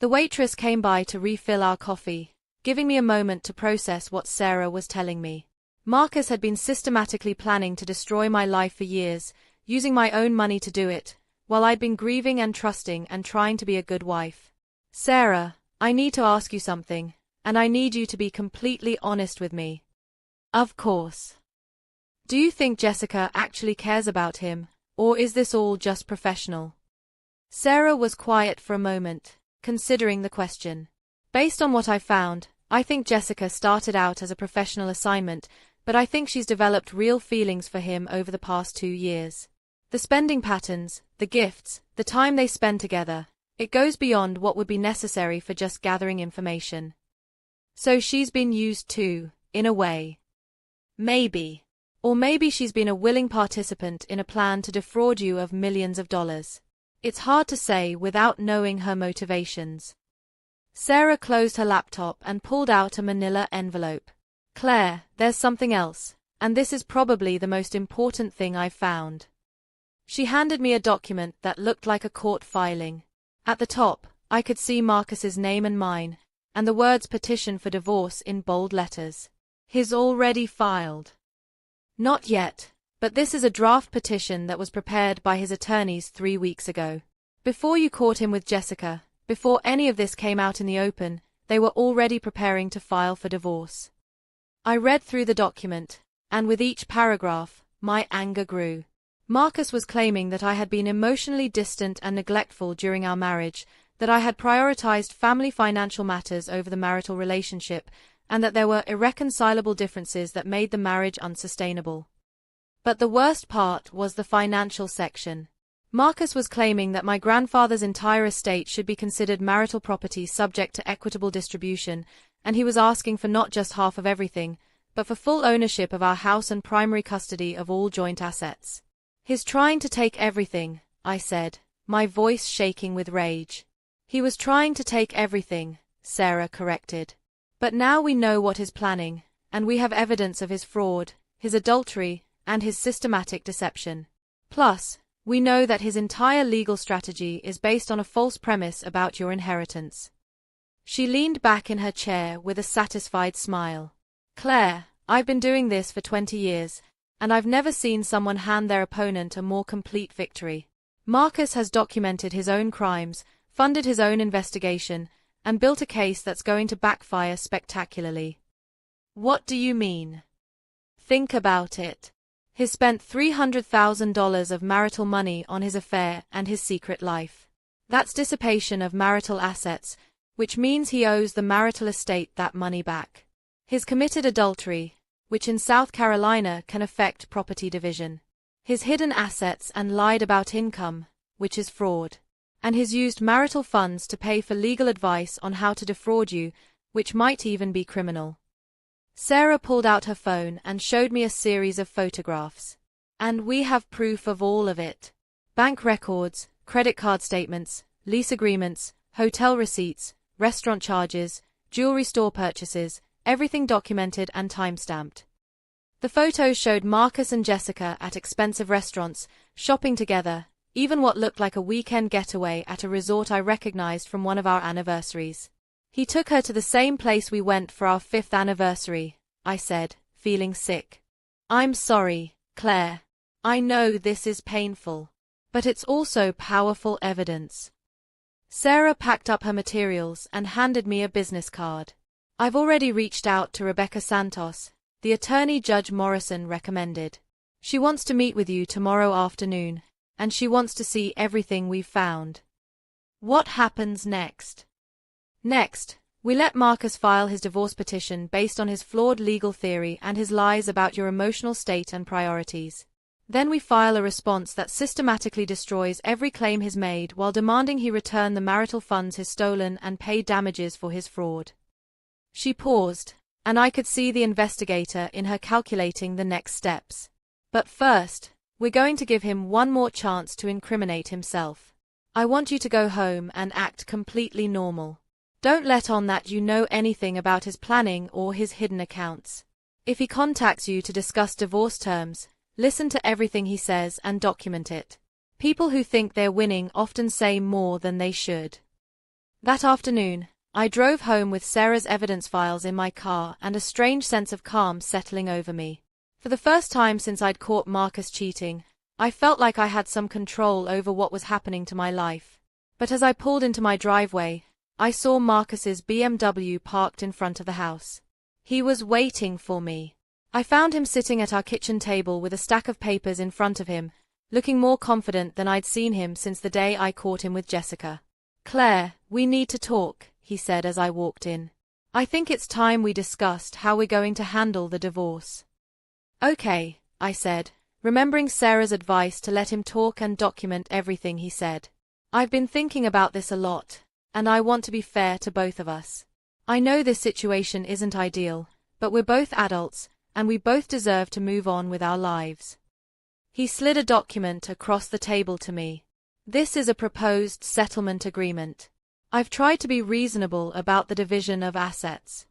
The waitress came by to refill our coffee, giving me a moment to process what Sarah was telling me. Marcus had been systematically planning to destroy my life for years, using my own money to do it, while I'd been grieving and trusting and trying to be a good wife. Sarah, I need to ask you something, and I need you to be completely honest with me. Of course. Do you think Jessica actually cares about him, or is this all just professional? Sarah was quiet for a moment, considering the question. Based on what I found, I think Jessica started out as a professional assignment, but I think she's developed real feelings for him over the past 2 years. The spending patterns, the gifts, the time they spend together, it goes beyond what would be necessary for just gathering information. So she's been used too, in a way. Maybe. Or maybe she's been a willing participant in a plan to defraud you of millions of dollars. It's hard to say without knowing her motivations. Sarah closed her laptop and pulled out a manila envelope. Claire, there's something else, and this is probably the most important thing I've found. She handed me a document that looked like a court filing. At the top, I could see Marcus's name and mine, and the words petition for divorce in bold letters. His already filed. Not yet, but this is a draft petition that was prepared by his attorneys 3 weeks ago. Before you caught him with Jessica, before any of this came out in the open, they were already preparing to file for divorce. I read through the document, and with each paragraph, my anger grew. Marcus was claiming that I had been emotionally distant and neglectful during our marriage, that I had prioritized family financial matters over the marital relationship, and that there were irreconcilable differences that made the marriage unsustainable. But the worst part was the financial section. Marcus was claiming that my grandfather's entire estate should be considered marital property subject to equitable distribution, and he was asking for not just half of everything, but for full ownership of our house and primary custody of all joint assets. He's trying to take everything, I said, my voice shaking with rage. He was trying to take everything, Sarah corrected. But now we know what he's planning, and we have evidence of his fraud, his adultery, and his systematic deception. Plus, we know that his entire legal strategy is based on a false premise about your inheritance. She leaned back in her chair with a satisfied smile. Claire, I've been doing this for 20 years, and I've never seen someone hand their opponent a more complete victory. Marcus has documented his own crimes, funded his own investigation, and built a case that's going to backfire spectacularly. What do you mean? Think about it. He's spent $300,000 of marital money on his affair and his secret life. That's dissipation of marital assets, which means he owes the marital estate that money back. He's committed adultery, which in South Carolina can affect property division. He's hidden assets and lied about income, which is fraud. And he's used marital funds to pay for legal advice on how to defraud you, which might even be criminal. Sarah pulled out her phone and showed me a series of photographs. And we have proof of all of it. Bank records, credit card statements, lease agreements, hotel receipts, restaurant charges, jewelry store purchases, everything documented and time-stamped. The photos showed Marcus and Jessica at expensive restaurants, shopping together, even what looked like a weekend getaway at a resort I recognized from one of our anniversaries. He took her to the same place we went for our 5th anniversary, I said, feeling sick. I'm sorry, Claire. I know this is painful. But it's also powerful evidence. Sarah packed up her materials and handed me a business card. I've already reached out to Rebecca Santos, the attorney Judge Morrison recommended. She wants to meet with you tomorrow afternoon, and she wants to see everything we've found. What happens next? Next, we let Marcus file his divorce petition based on his flawed legal theory and his lies about your emotional state and priorities. Then we file a response that systematically destroys every claim he's made while demanding he return the marital funds he's stolen and pay damages for his fraud. She paused, and I could see the investigator in her calculating the next steps. But first, we're going to give him one more chance to incriminate himself. I want you to go home and act completely normal. Don't let on that you know anything about his planning or his hidden accounts. If he contacts you to discuss divorce terms, listen to everything he says and document it. People who think they're winning often say more than they should. That afternoon, I drove home with Sarah's evidence files in my car and a strange sense of calm settling over me. For the first time since I'd caught Marcus cheating, I felt like I had some control over what was happening to my life. But as I pulled into my driveway, I saw Marcus's BMW parked in front of the house. He was waiting for me. I found him sitting at our kitchen table with a stack of papers in front of him, looking more confident than I'd seen him since the day I caught him with Jessica. "Claire, we need to talk," he said as I walked in. "I think it's time we discussed how we're going to handle the divorce." "Okay," I said, remembering Sarah's advice to let him talk and document everything he said. "I've been thinking about this a lot, and I want to be fair to both of us. I know this situation isn't ideal, but we're both adults, and we both deserve to move on with our lives." He slid a document across the table to me. "This is a proposed settlement agreement. I've tried to be reasonable about the division of assets."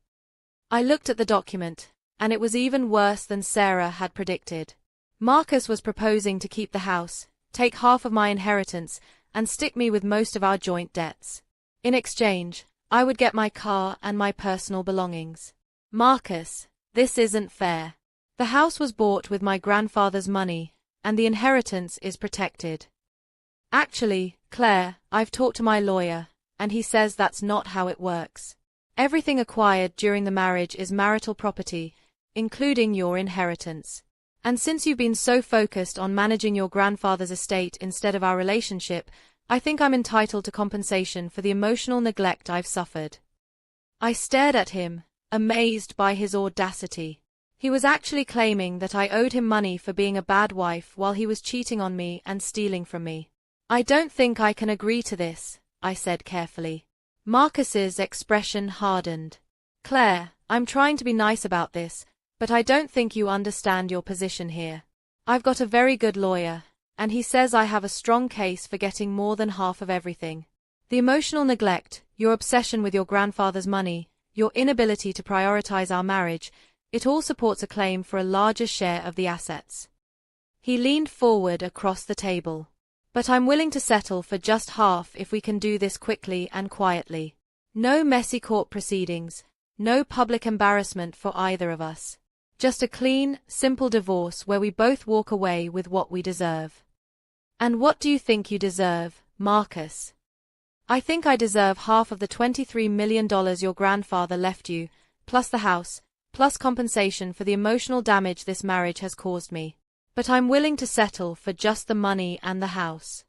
I looked at the document, and it was even worse than Sarah had predicted. Marcus was proposing to keep the house, take half of my inheritance, and stick me with most of our joint debts. In exchange, I would get my car and my personal belongings. "Marcus, this isn't fair. The house was bought with my grandfather's money, and the inheritance is protected." "Actually, Claire, I've talked to my lawyer, and he says that's not how it works. Everything acquired during the marriage is marital property, including your inheritance. And since you've been so focused on managing your grandfather's estate instead of our relationship, I think I'm entitled to compensation for the emotional neglect I've suffered." I stared at him, amazed by his audacity. He was actually claiming that I owed him money for being a bad wife while he was cheating on me and stealing from me. "I don't think I can agree to this," I said carefully. Marcus's expression hardened. "Claire, I'm trying to be nice about this, but I don't think you understand your position here. I've got a very good lawyer, and he says I have a strong case for getting more than half of everything. The emotional neglect, your obsession with your grandfather's money, your inability to prioritize our marriage, it all supports a claim for a larger share of the assets." He leaned forward across the table. "But I'm willing to settle for just half if we can do this quickly and quietly. No messy court proceedings, no public embarrassment for either of us. Just a clean, simple divorce where we both walk away with what we deserve." "And what do you think you deserve, Marcus?" "I think I deserve half of the $23 million your grandfather left you, plus the house, plus compensation for the emotional damage this marriage has caused me. But I'm willing to settle for just the money and the house."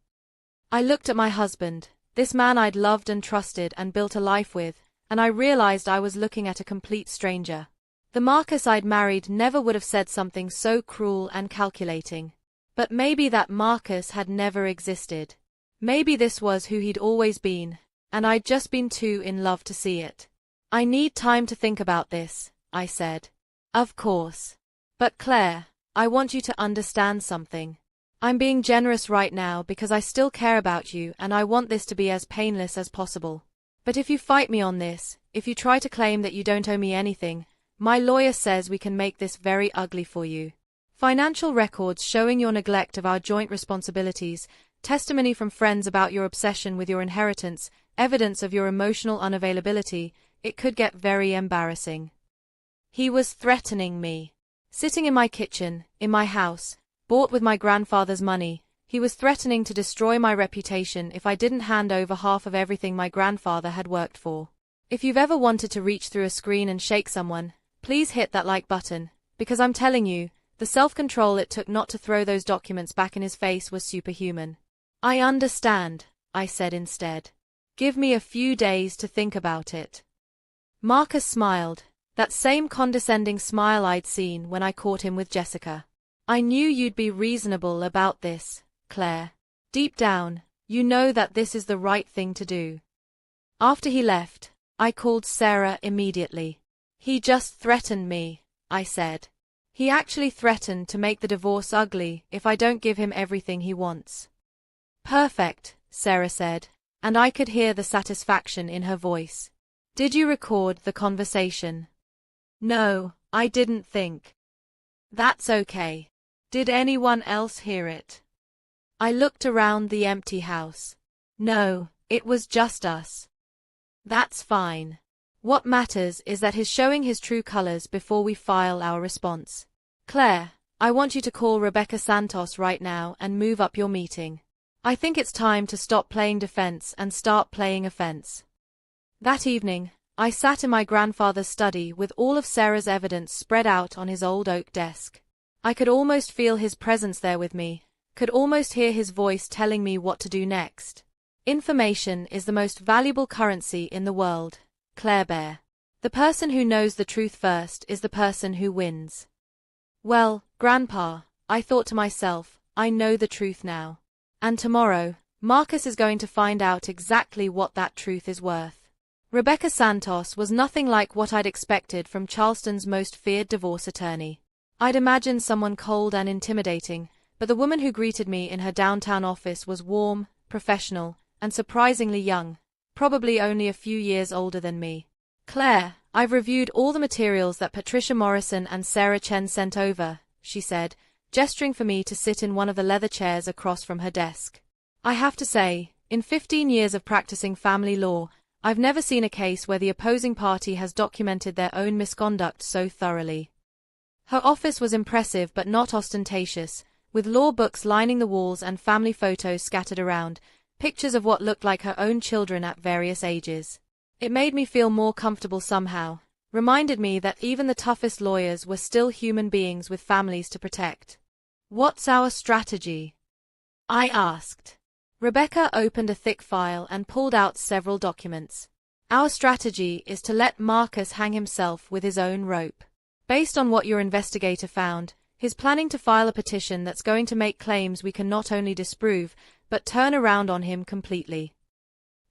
I looked at my husband, this man I'd loved and trusted and built a life with, and I realized I was looking at a complete stranger. The Marcus I'd married never would have said something so cruel and calculating. But maybe that Marcus had never existed. Maybe this was who he'd always been, and I'd just been too in love to see it. "I need time to think about this," I said. "Of course. But Claire, I want you to understand something. I'm being generous right now because I still care about you and I want this to be as painless as possible. But if you fight me on this, if you try to claim that you don't owe me anything, my lawyer says we can make this very ugly for you. Financial records showing your neglect of our joint responsibilities, testimony from friends about your obsession with your inheritance, evidence of your emotional unavailability, it could get very embarrassing." He was threatening me. Sitting in my kitchen, in my house, bought with my grandfather's money, he was threatening to destroy my reputation if I didn't hand over half of everything my grandfather had worked for. If you've ever wanted to reach through a screen and shake someone, please hit that like button, because I'm telling you, the self-control it took not to throw those documents back in his face was superhuman. "I understand," I said instead. "Give me a few days to think about it." Marcus smiled, that same condescending smile I'd seen when I caught him with Jessica. "I knew you'd be reasonable about this, Claire. Deep down, you know that this is the right thing to do." After he left, I called Sarah immediately. "He just threatened me," I said. "He actually threatened to make the divorce ugly if I don't give him everything he wants." "Perfect," Sarah said, and I could hear the satisfaction in her voice. "Did you record the conversation?" "No, I didn't think." "That's okay. Did anyone else hear it?" I looked around the empty house. "No, it was just us." "That's fine. What matters is that he's showing his true colors before we file our response. Claire, I want you to call Rebecca Santos right now and move up your meeting. I think it's time to stop playing defense and start playing offense. That evening, I sat in my grandfather's study with all of Sarah's evidence spread out on his old oak desk. I could almost feel his presence there with me, could almost hear his voice telling me what to do next. Information is the most valuable currency in the world, Claire Bear. The person who knows the truth first is the person who wins. Well, Grandpa, I thought to myself, I know the truth now. And tomorrow, Marcus is going to find out exactly what that truth is worth. Rebecca Santos was nothing like what I'd expected from Charleston's most feared divorce attorney. I'd imagined someone cold and intimidating, but the woman who greeted me in her downtown office was warm, professional, and surprisingly young, probably only a few years older than me. Claire, I've reviewed all the materials that Patricia Morrison and Sarah Chen sent over, she said, gesturing for me to sit in one of the leather chairs across from her desk. I have to say, in 15 years of practicing family law, I've never seen a case where the opposing party has documented their own misconduct so thoroughly. Her office was impressive but not ostentatious, with law books lining the walls and family photos scattered around, pictures of what looked like her own children at various ages. It made me feel more comfortable somehow, reminded me that even the toughest lawyers were still human beings with families to protect. What's our strategy? I asked. Rebecca opened a thick file and pulled out several documents. Our strategy is to let Marcus hang himself with his own rope. Based on what your investigator found, he's planning to file a petition that's going to make claims we can not only disprove, but turn around on him completely.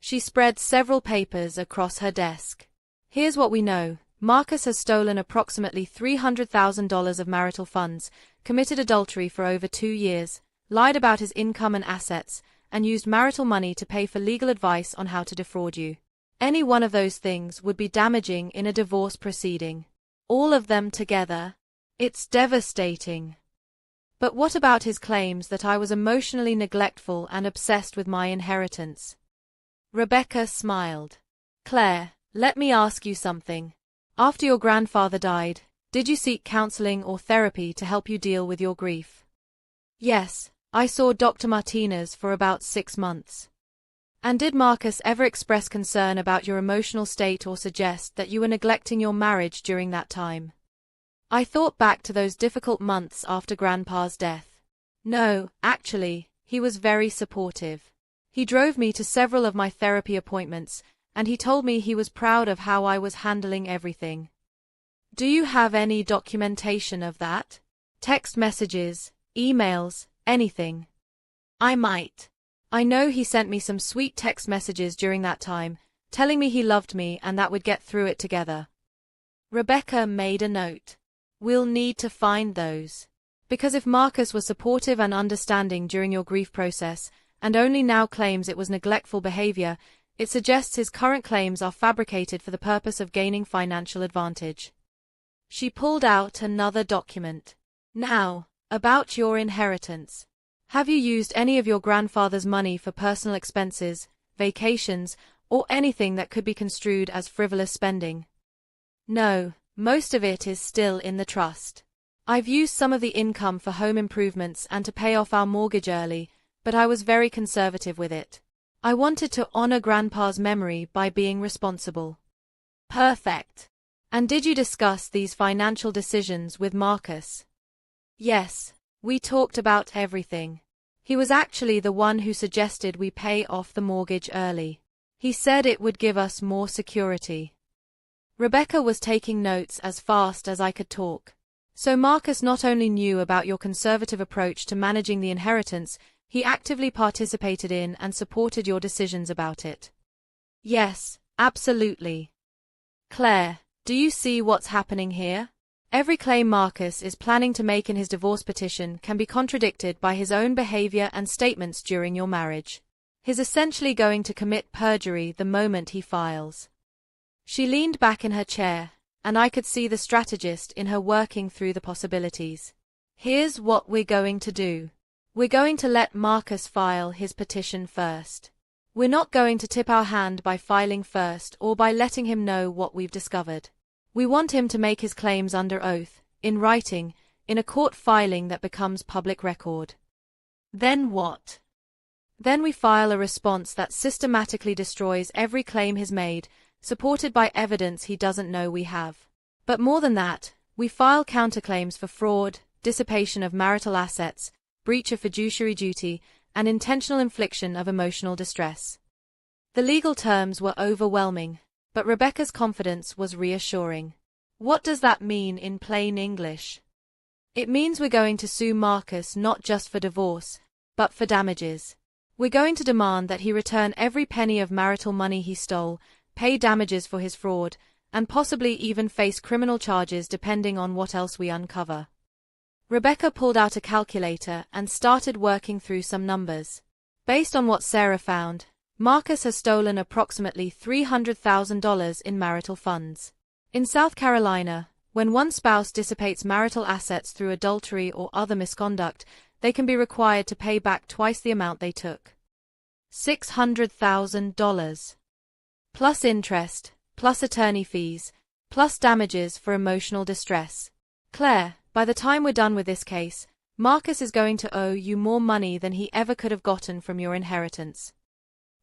She spread several papers across her desk. Here's what we know. Marcus has stolen approximately $300,000 of marital funds, committed adultery for over 2 years, lied about his income and assets, and used marital money to pay for legal advice on how to defraud you. Any one of those things would be damaging in a divorce proceeding. All of them together? It's devastating. But what about his claims that I was emotionally neglectful and obsessed with my inheritance? Rebecca smiled. Claire, let me ask you something. After your grandfather died, did you seek counseling or therapy to help you deal with your grief? Yes, I saw Dr. Martinez for about 6 months. And did Marcus ever express concern about your emotional state or suggest that you were neglecting your marriage during that time? I thought back to those difficult months after Grandpa's death. No, actually, he was very supportive. He drove me to several of my therapy appointments, and he told me he was proud of how I was handling everything. Do you have any documentation of that? Text messages, emails, anything? I might. I know he sent me some sweet text messages during that time, telling me he loved me and that we'd get through it together. Rebecca made a note. We'll need to find those. Because if Marcus was supportive and understanding during your grief process, and only now claims it was neglectful behavior, it suggests his current claims are fabricated for the purpose of gaining financial advantage. She pulled out another document. Now, about your inheritance. Have you used any of your grandfather's money for personal expenses, vacations, or anything that could be construed as frivolous spending? No, most of it is still in the trust. I've used some of the income for home improvements and to pay off our mortgage early, but I was very conservative with it. I wanted to honor Grandpa's memory by being responsible. Perfect. And did you discuss these financial decisions with Marcus? Yes, we talked about everything. He was actually the one who suggested we pay off the mortgage early. He said it would give us more security. Rebecca was taking notes as fast as I could talk. So Marcus not only knew about your conservative approach to managing the inheritance, he actively participated in and supported your decisions about it. Yes, absolutely. Claire, do you see what's happening here? Every claim Marcus is planning to make in his divorce petition can be contradicted by his own behavior and statements during your marriage. He's essentially going to commit perjury the moment he files. She leaned back in her chair, and I could see the strategist in her working through the possibilities. Here's what we're going to do. We're going to let Marcus file his petition first. We're not going to tip our hand by filing first or by letting him know what we've discovered. We want him to make his claims under oath, in writing, in a court filing that becomes public record. Then what? Then we file a response that systematically destroys every claim he's made, supported by evidence he doesn't know we have. But more than that, we file counterclaims for fraud, dissipation of marital assets, breach of fiduciary duty, and intentional infliction of emotional distress. The legal terms were overwhelming, but Rebecca's confidence was reassuring. What does that mean in plain English? It means we're going to sue Marcus not just for divorce, but for damages. We're going to demand that he return every penny of marital money he stole, pay damages for his fraud, and possibly even face criminal charges depending on what else we uncover. Rebecca pulled out a calculator and started working through some numbers. Based on what Sarah found, Marcus has stolen approximately $300,000 in marital funds. In South Carolina, when one spouse dissipates marital assets through adultery or other misconduct, they can be required to pay back twice the amount they took. $600,000. Plus interest, plus attorney fees, plus damages for emotional distress. Claire, by the time we're done with this case, Marcus is going to owe you more money than he ever could have gotten from your inheritance.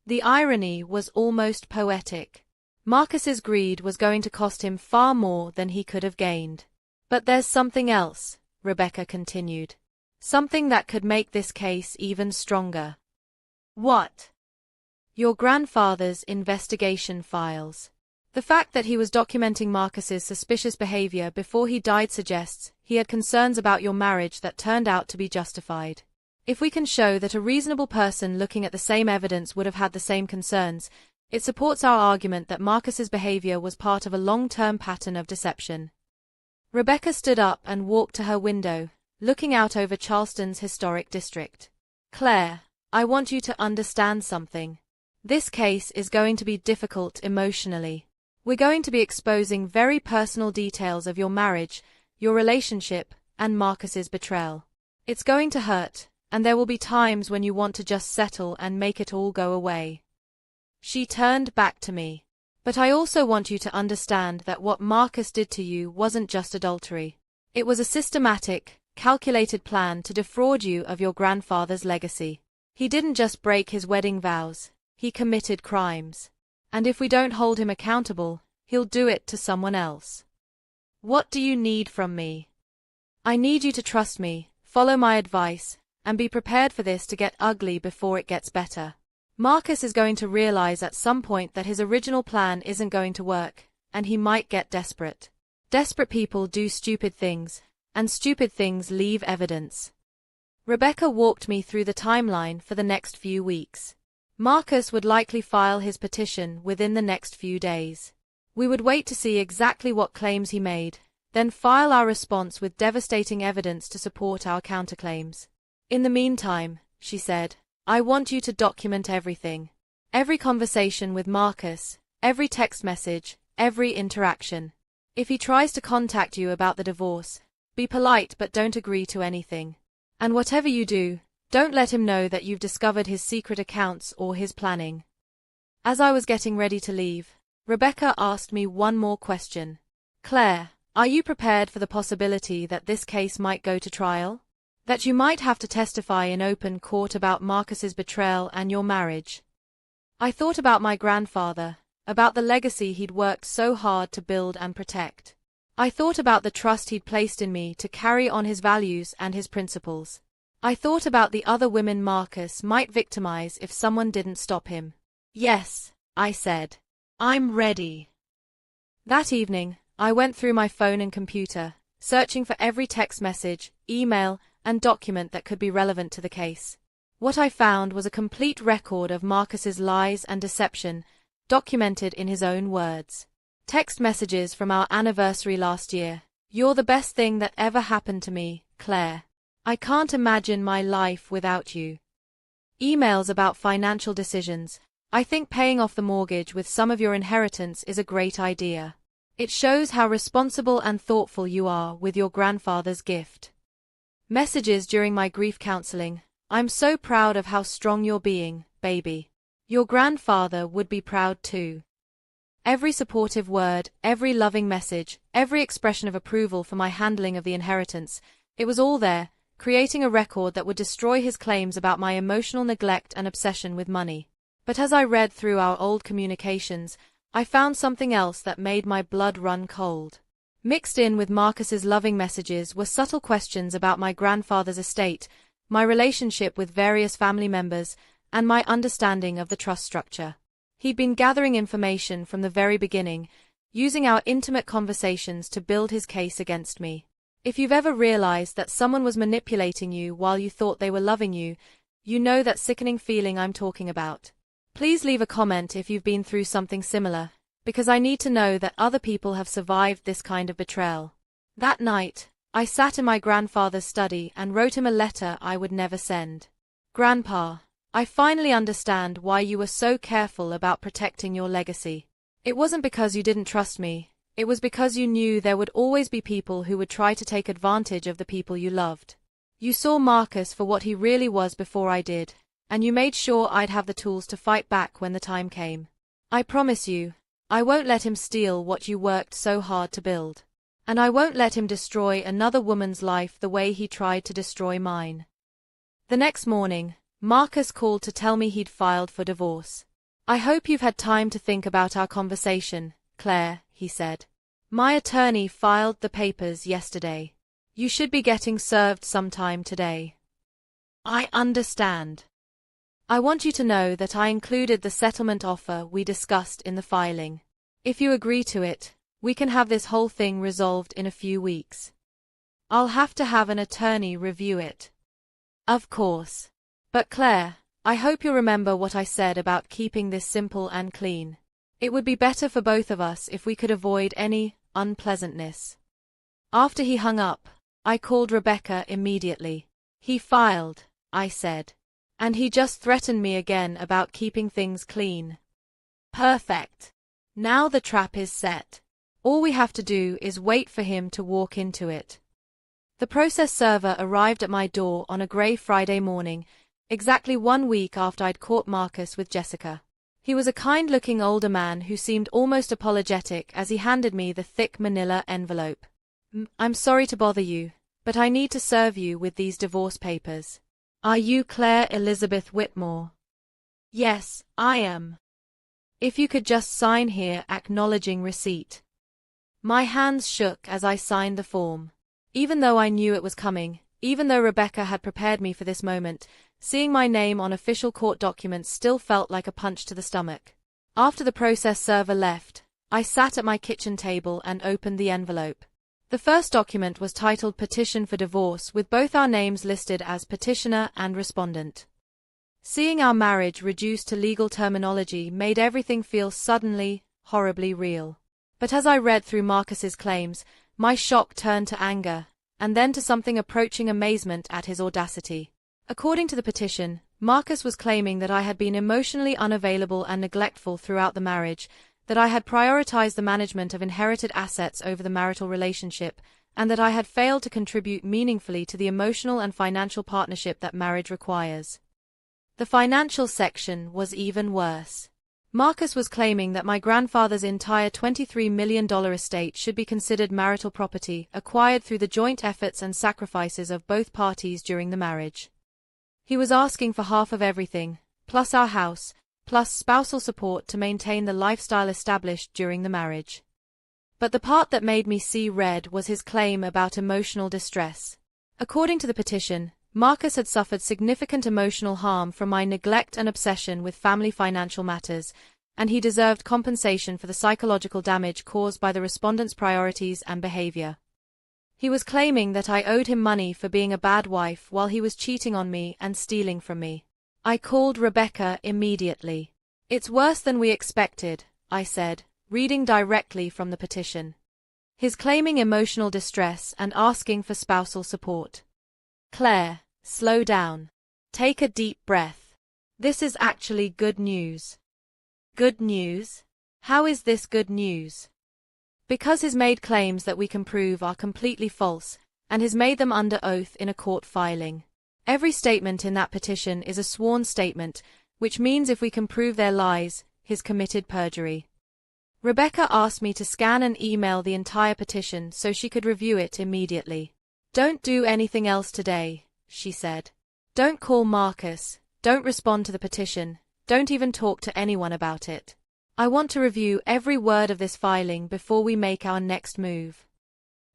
The irony was almost poetic. Marcus's greed was going to cost him far more than he could have gained. But there's something else, Rebecca continued. Something that could make this case even stronger. What? Your grandfather's investigation files. The fact that he was documenting Marcus's suspicious behavior before he died suggests he had concerns about your marriage that turned out to be justified. If we can show that a reasonable person looking at the same evidence would have had the same concerns, it supports our argument that Marcus's behavior was part of a long-term pattern of deception. Rebecca stood up and walked to her window, looking out over Charleston's historic district. Claire, I want you to understand something. This case is going to be difficult emotionally. We're going to be exposing very personal details of your marriage, your relationship, and Marcus's betrayal. It's going to hurt, and there will be times when you want to just settle and make it all go away. She turned back to me. But I also want you to understand that what Marcus did to you wasn't just adultery. It was a systematic, calculated plan to defraud you of your grandfather's legacy. He didn't just break his wedding vows, he committed crimes. And if we don't hold him accountable, he'll do it to someone else. What do you need from me? I need you to trust me, follow my advice, and be prepared for this to get ugly before it gets better. Marcus is going to realize at some point that his original plan isn't going to work, and he might get desperate. Desperate people do stupid things, and stupid things leave evidence. Rebecca walked me through the timeline for the next few weeks. Marcus would likely file his petition within the next few days. We would wait to see exactly what claims he made, then file our response with devastating evidence to support our counterclaims. In the meantime, she said, I want you to document everything. Every conversation with Marcus, every text message, every interaction. If he tries to contact you about the divorce, be polite but don't agree to anything. And whatever you do, don't let him know that you've discovered his secret accounts or his planning. As I was getting ready to leave, Rebecca asked me one more question. Claire, are you prepared for the possibility that this case might go to trial? That you might have to testify in open court about Marcus's betrayal and your marriage? I thought about my grandfather, about the legacy he'd worked so hard to build and protect. I thought about the trust he'd placed in me to carry on his values and his principles. I thought about the other women Marcus might victimize if someone didn't stop him. Yes, I said. I'm ready. That evening, I went through my phone and computer, searching for every text message, email, and document that could be relevant to the case. What I found was a complete record of Marcus's lies and deception, documented in his own words. Text messages from our anniversary last year. You're the best thing that ever happened to me, Claire. I can't imagine my life without you. Emails about financial decisions. I think paying off the mortgage with some of your inheritance is a great idea. It shows how responsible and thoughtful you are with your grandfather's gift. Messages during my grief counseling. I'm so proud of how strong you're being, baby. Your grandfather would be proud too. Every supportive word, every loving message, every expression of approval for my handling of the inheritance, It was all there, creating a record that would destroy his claims about my emotional neglect and obsession with money. But as I read through our old communications, I found something else that made my blood run cold. Mixed in with Marcus's loving messages were subtle questions about my grandfather's estate, my relationship with various family members, and my understanding of the trust structure. He'd been gathering information from the very beginning, using our intimate conversations to build his case against me. If you've ever realized that someone was manipulating you while you thought they were loving you, you know that sickening feeling I'm talking about. Please leave a comment if you've been through something similar, because I need to know that other people have survived this kind of betrayal. That night, I sat in my grandfather's study and wrote him a letter I would never send. Grandpa, I finally understand why you were so careful about protecting your legacy. It wasn't because you didn't trust me, it was because you knew there would always be people who would try to take advantage of the people you loved. You saw Marcus for what he really was before I did, and you made sure I'd have the tools to fight back when the time came. I promise you, I won't let him steal what you worked so hard to build. And I won't let him destroy another woman's life the way he tried to destroy mine. The next morning, Marcus called to tell me he'd filed for divorce. I hope you've had time to think about our conversation, Claire, he said. My attorney filed the papers yesterday. You should be getting served sometime today. I understand. I want you to know that I included the settlement offer we discussed in the filing. If you agree to it, we can have this whole thing resolved in a few weeks. I'll have to have an attorney review it. Of course. But Claire, I hope you'll remember what I said about keeping this simple and clean. It would be better for both of us if we could avoid any unpleasantness. After he hung up, I called Rebecca immediately. He filed, I said. And he just threatened me again about keeping things clean. Perfect. Now the trap is set. All we have to do is wait for him to walk into it. The process server arrived at my door on a grey Friday morning, exactly 1 week after I'd caught Marcus with Jessica. He was a kind-looking older man who seemed almost apologetic as he handed me the thick manila envelope. I'm sorry to bother you, but I need to serve you with these divorce papers. Are you Claire Elizabeth Whitmore? Yes, I am. If you could just sign here acknowledging receipt. My hands shook as I signed the form. Even though I knew it was coming, even though Rebecca had prepared me for this moment, seeing my name on official court documents still felt like a punch to the stomach. After the process server left, I sat at my kitchen table and opened the envelope. The first document was titled Petition for Divorce, with both our names listed as petitioner and respondent. Seeing our marriage reduced to legal terminology made everything feel suddenly, horribly real. But as I read through Marcus's claims, my shock turned to anger, and then to something approaching amazement at his audacity. According to the petition, Marcus was claiming that I had been emotionally unavailable and neglectful throughout the marriage, that I had prioritized the management of inherited assets over the marital relationship, and that I had failed to contribute meaningfully to the emotional and financial partnership that marriage requires. The financial section was even worse. Marcus was claiming that my grandfather's entire $23 million estate should be considered marital property, acquired through the joint efforts and sacrifices of both parties during the marriage. He was asking for half of everything, plus our house, plus spousal support to maintain the lifestyle established during the marriage. But the part that made me see red was his claim about emotional distress. According to the petition, Marcus had suffered significant emotional harm from my neglect and obsession with family financial matters, and he deserved compensation for the psychological damage caused by the respondent's priorities and behavior. He was claiming that I owed him money for being a bad wife while he was cheating on me and stealing from me. I called Rebecca immediately. It's worse than we expected, I said, reading directly from the petition. He's claiming emotional distress and asking for spousal support. Claire, slow down. Take a deep breath. This is actually good news. Good news? How is this good news? Because he's made claims that we can prove are completely false, and has made them under oath in a court filing. Every statement in that petition is a sworn statement, which means if we can prove their lies, he's committed perjury. Rebecca asked me to scan and email the entire petition so she could review it immediately. Don't do anything else today, she said. Don't call Marcus, don't respond to the petition, don't even talk to anyone about it. I want to review every word of this filing before we make our next move.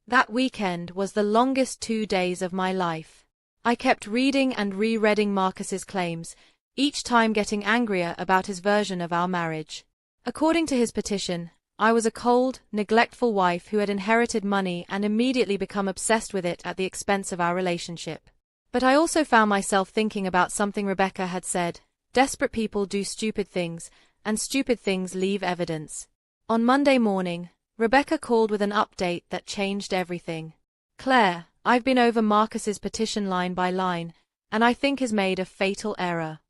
That weekend was the longest 2 days of my life. I kept reading and rereading Marcus's claims, each time getting angrier about his version of our marriage. According to his petition, I was a cold, neglectful wife who had inherited money and immediately become obsessed with it at the expense of our relationship. But I also found myself thinking about something Rebecca had said: desperate people do stupid things, and stupid things leave evidence. On Monday morning, Rebecca called with an update that changed everything. Claire, I've been over Marcus's petition line by line, and I think he's made a fatal error.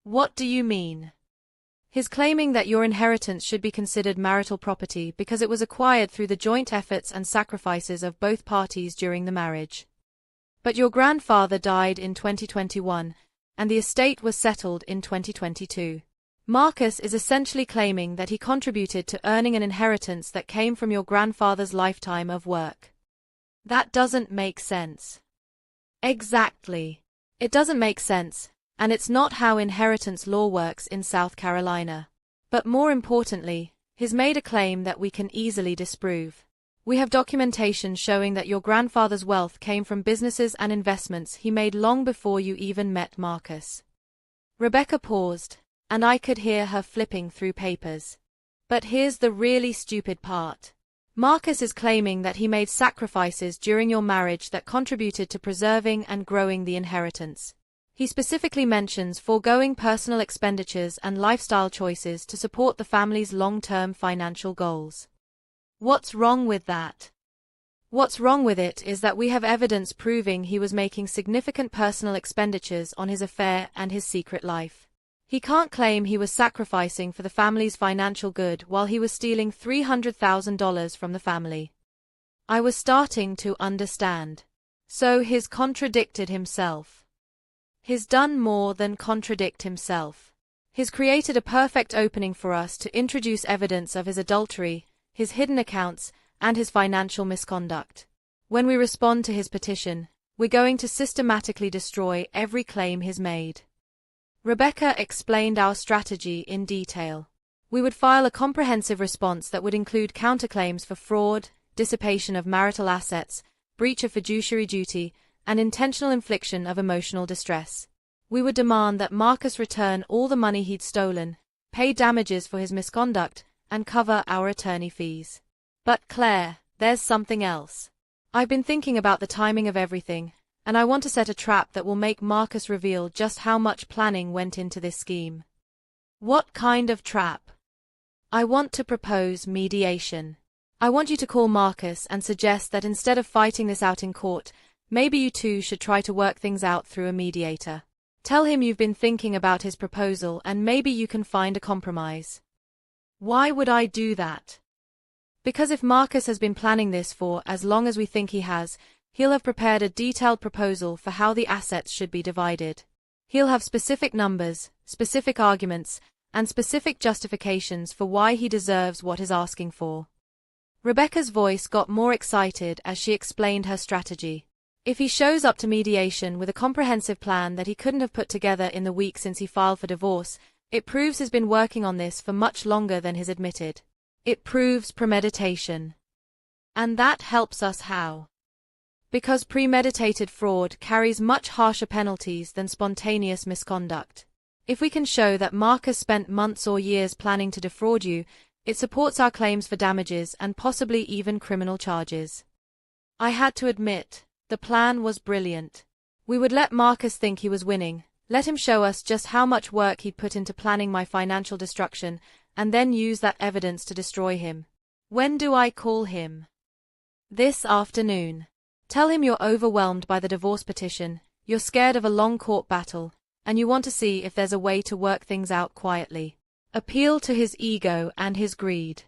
What do you mean? He's claiming that your inheritance should be considered marital property because it was acquired through the joint efforts and sacrifices of both parties during the marriage. But your grandfather died in 2021, and the estate was settled in 2022. Marcus is essentially claiming that he contributed to earning an inheritance that came from your grandfather's lifetime of work. That doesn't make sense. Exactly. It doesn't make sense, and it's not how inheritance law works in South Carolina. But more importantly, he's made a claim that we can easily disprove. We have documentation showing that your grandfather's wealth came from businesses and investments he made long before you even met Marcus. Rebecca paused, and I could hear her flipping through papers. But here's the really stupid part. Marcus is claiming that he made sacrifices during your marriage that contributed to preserving and growing the inheritance. He specifically mentions foregoing personal expenditures and lifestyle choices to support the family's long-term financial goals. What's wrong with that? What's wrong with it is that we have evidence proving he was making significant personal expenditures on his affair and his secret life. He can't claim he was sacrificing for the family's financial good while he was stealing $300,000 from the family. I was starting to understand. So he's contradicted himself. He's done more than contradict himself. He's created a perfect opening for us to introduce evidence of his adultery, his hidden accounts, and his financial misconduct. When we respond to his petition, we're going to systematically destroy every claim he's made. Rebecca explained our strategy in detail. We would file a comprehensive response that would include counterclaims for fraud, dissipation of marital assets, breach of fiduciary duty, and intentional infliction of emotional distress. We would demand that Marcus return all the money he'd stolen, pay damages for his misconduct, and cover our attorney fees. But Claire, there's something else. I've been thinking about the timing of everything, and I want to set a trap that will make Marcus reveal just how much planning went into this scheme. What kind of trap? I want to propose mediation. I want you to call Marcus and suggest that instead of fighting this out in court, maybe you two should try to work things out through a mediator. Tell him you've been thinking about his proposal and maybe you can find a compromise. Why would I do that? Because if Marcus has been planning this for as long as we think he has, he'll have prepared a detailed proposal for how the assets should be divided. He'll have specific numbers, specific arguments, and specific justifications for why he deserves what he's asking for. Rebecca's voice got more excited as she explained her strategy. If he shows up to mediation with a comprehensive plan that he couldn't have put together in the week since he filed for divorce, it proves he's been working on this for much longer than he's admitted. It proves premeditation. And that helps us how? Because premeditated fraud carries much harsher penalties than spontaneous misconduct. If we can show that Marcus spent months or years planning to defraud you, it supports our claims for damages and possibly even criminal charges. I had to admit, the plan was brilliant. We would let Marcus think he was winning, let him show us just how much work he'd put into planning my financial destruction, and then use that evidence to destroy him. When do I call him? This afternoon. Tell him you're overwhelmed by the divorce petition, you're scared of a long court battle, and you want to see if there's a way to work things out quietly. Appeal to his ego and his greed.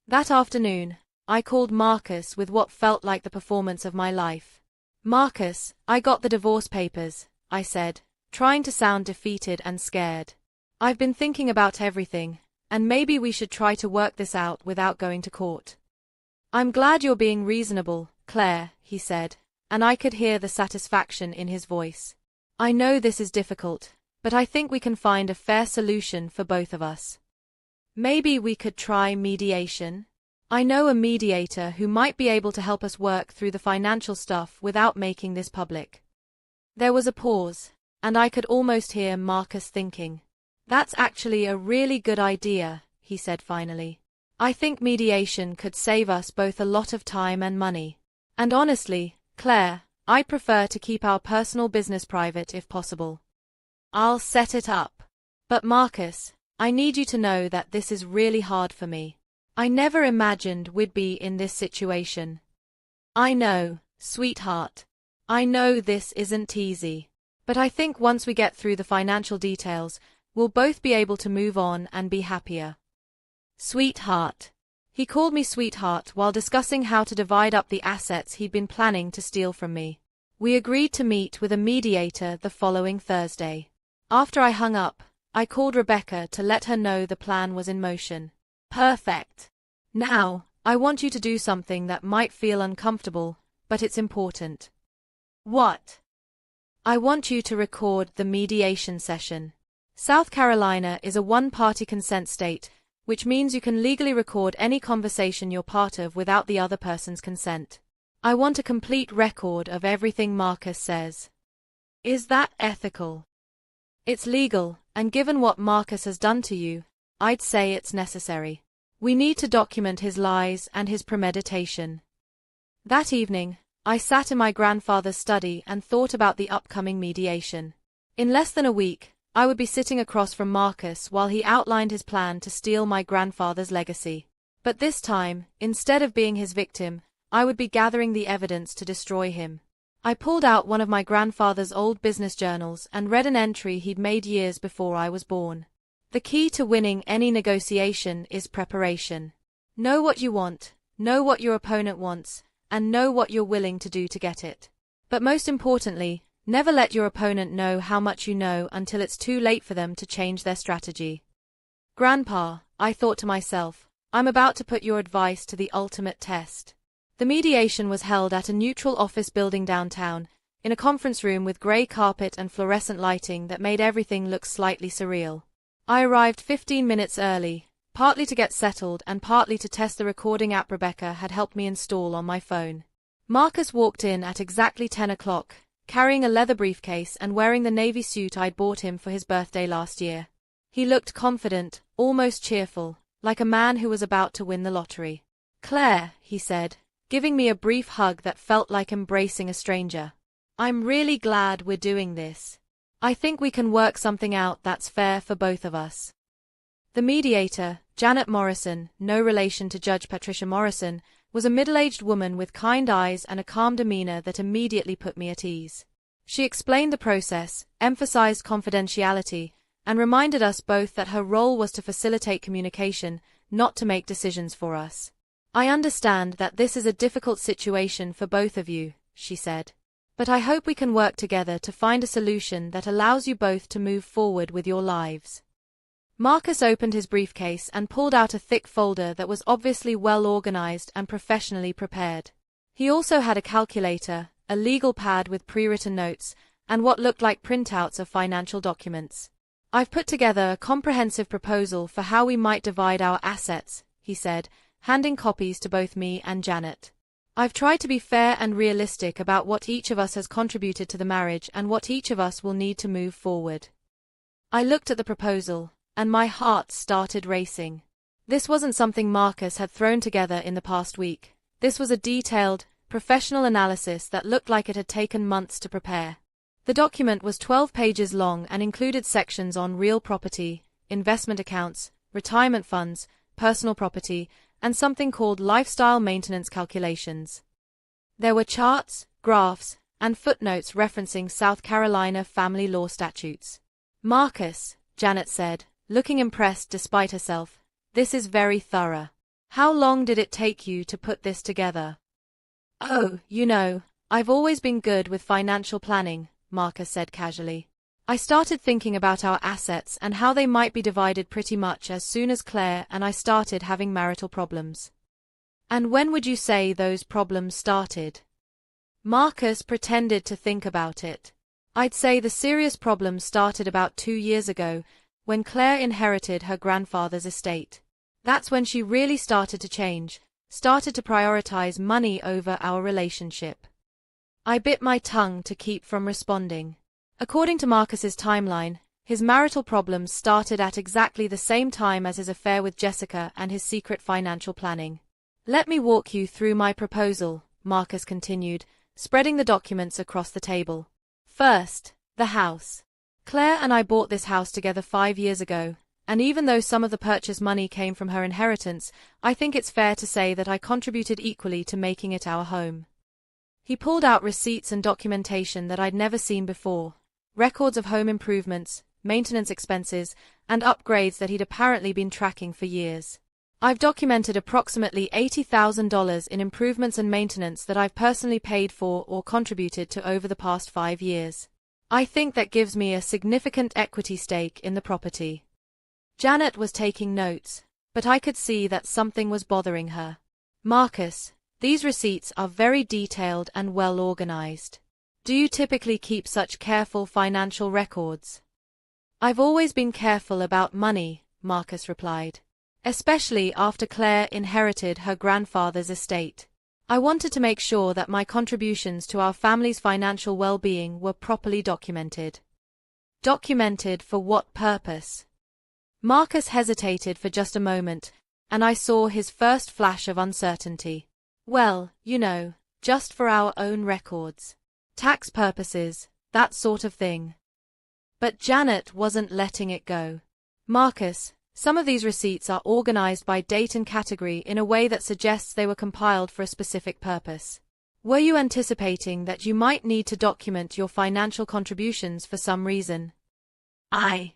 That afternoon, I called Marcus with what felt like the performance of my life. Marcus, I got the divorce papers, I said, trying to sound defeated and scared. I've been thinking about everything, and maybe we should try to work this out without going to court. I'm glad you're being reasonable, Claire, he said, and I could hear the satisfaction in his voice. I know this is difficult, but I think we can find a fair solution for both of us. Maybe we could try mediation? I know a mediator who might be able to help us work through the financial stuff without making this public. There was a pause, and I could almost hear Marcus thinking. That's actually a really good idea, he said finally. I think mediation could save us both a lot of time and money. And honestly, Claire, I prefer to keep our personal business private if possible. I'll set it up. But Marcus, I need you to know that this is really hard for me. I never imagined we'd be in this situation. I know, sweetheart. I know this isn't easy. But I think once we get through the financial details, we'll both be able to move on and be happier. Sweetheart. He called me sweetheart while discussing how to divide up the assets he'd been planning to steal from me. We agreed to meet with a mediator the following Thursday. After I hung up, I called Rebecca to let her know the plan was in motion. Perfect. Now, I want you to do something that might feel uncomfortable, but it's important. What? I want you to record the mediation session. South Carolina is a one-party consent state, which means you can legally record any conversation you're part of without the other person's consent. I want a complete record of everything Marcus says. Is that ethical? It's legal, and given what Marcus has done to you, I'd say it's necessary. We need to document his lies and his premeditation. That evening, I sat in my grandfather's study and thought about the upcoming mediation. In less than a week, I would be sitting across from Marcus while he outlined his plan to steal my grandfather's legacy. But this time, instead of being his victim, I would be gathering the evidence to destroy him. I pulled out one of my grandfather's old business journals and read an entry he'd made years before I was born. The key to winning any negotiation is preparation. Know what you want, know what your opponent wants, and know what you're willing to do to get it. But most importantly, never let your opponent know how much you know until it's too late for them to change their strategy. Grandpa, I thought to myself, I'm about to put your advice to the ultimate test. The mediation was held at a neutral office building downtown, in a conference room with grey carpet and fluorescent lighting that made everything look slightly surreal. I arrived 15 minutes early, partly to get settled and partly to test the recording app Rebecca had helped me install on my phone. Marcus walked in at exactly 10 o'clock, carrying a leather briefcase and wearing the navy suit I'd bought him for his birthday last year. He looked confident, almost cheerful, like a man who was about to win the lottery. Claire, he said, giving me a brief hug that felt like embracing a stranger. I'm really glad we're doing this. I think we can work something out that's fair for both of us. The mediator, Janet Morrison, no relation to Judge Patricia Morrison, was a middle-aged woman with kind eyes and a calm demeanor that immediately put me at ease. She explained the process, emphasized confidentiality, and reminded us both that her role was to facilitate communication, not to make decisions for us. I understand that this is a difficult situation for both of you, she said. But I hope we can work together to find a solution that allows you both to move forward with your lives. Marcus opened his briefcase and pulled out a thick folder that was obviously well organized and professionally prepared. He also had a calculator, a legal pad with pre-written notes, and what looked like printouts of financial documents. I've put together a comprehensive proposal for how we might divide our assets, he said, handing copies to both me and Janet. I've tried to be fair and realistic about what each of us has contributed to the marriage and what each of us will need to move forward. I looked at the proposal, and my heart started racing. This wasn't something Marcus had thrown together in the past week. This was a detailed, professional analysis that looked like it had taken months to prepare. The document was 12 pages long and included sections on real property, investment accounts, retirement funds, personal property, and something called lifestyle maintenance calculations. There were charts, graphs, and footnotes referencing South Carolina family law statutes. Marcus, Janet said, looking impressed despite herself, this is very thorough. How long did it take you to put this together? Oh, I've always been good with financial planning, Marcus said casually. I started thinking about our assets and how they might be divided pretty much as soon as Claire and I started having marital problems. And when would you say those problems started? Marcus pretended to think about it. I'd say the serious problem started about 2 years ago, when Claire inherited her grandfather's estate. That's when she really started to change, started to prioritize money over our relationship. I bit my tongue to keep from responding. According to Marcus's timeline, his marital problems started at exactly the same time as his affair with Jessica and his secret financial planning. Let me walk you through my proposal, Marcus continued, spreading the documents across the table. First, the house. Claire and I bought this house together 5 years ago, and even though some of the purchase money came from her inheritance, I think it's fair to say that I contributed equally to making it our home. He pulled out receipts and documentation that I'd never seen before, records of home improvements, maintenance expenses, and upgrades that he'd apparently been tracking for years. I've documented approximately $80,000 in improvements and maintenance that I've personally paid for or contributed to over the past 5 years. I think that gives me a significant equity stake in the property. Janet was taking notes, but I could see that something was bothering her. Marcus, these receipts are very detailed and well organized. Do you typically keep such careful financial records? I've always been careful about money, Marcus replied. Especially after Claire inherited her grandfather's estate. I wanted to make sure that my contributions to our family's financial well-being were properly documented. Documented for what purpose? Marcus hesitated for just a moment, and I saw his first flash of uncertainty. Well, just for our own records. Tax purposes, that sort of thing. But Janet wasn't letting it go. Marcus, some of these receipts are organized by date and category in a way that suggests they were compiled for a specific purpose. Were you anticipating that you might need to document your financial contributions for some reason? I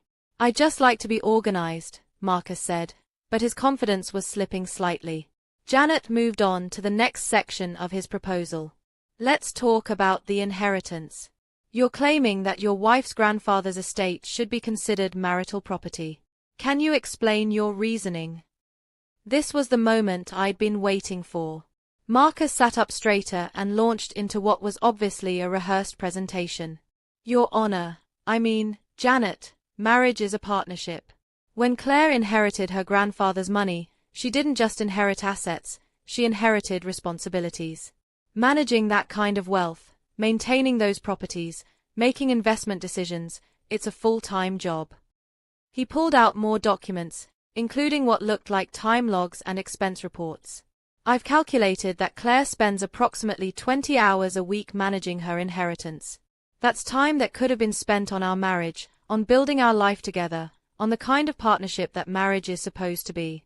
just like to be organized, Marcus said, but his confidence was slipping slightly. Janet moved on to the next section of his proposal. Let's talk about the inheritance. You're claiming that your wife's grandfather's estate should be considered marital property. Can you explain your reasoning? This was the moment I'd been waiting for. Marcus sat up straighter and launched into what was obviously a rehearsed presentation. Your Honor, Janet, marriage is a partnership. When Claire inherited her grandfather's money, she didn't just inherit assets, she inherited responsibilities. Managing that kind of wealth, maintaining those properties, making investment decisions, it's a full-time job. He pulled out more documents, including what looked like time logs and expense reports. I've calculated that Claire spends approximately 20 hours a week managing her inheritance. That's time that could have been spent on our marriage, on building our life together, on the kind of partnership that marriage is supposed to be.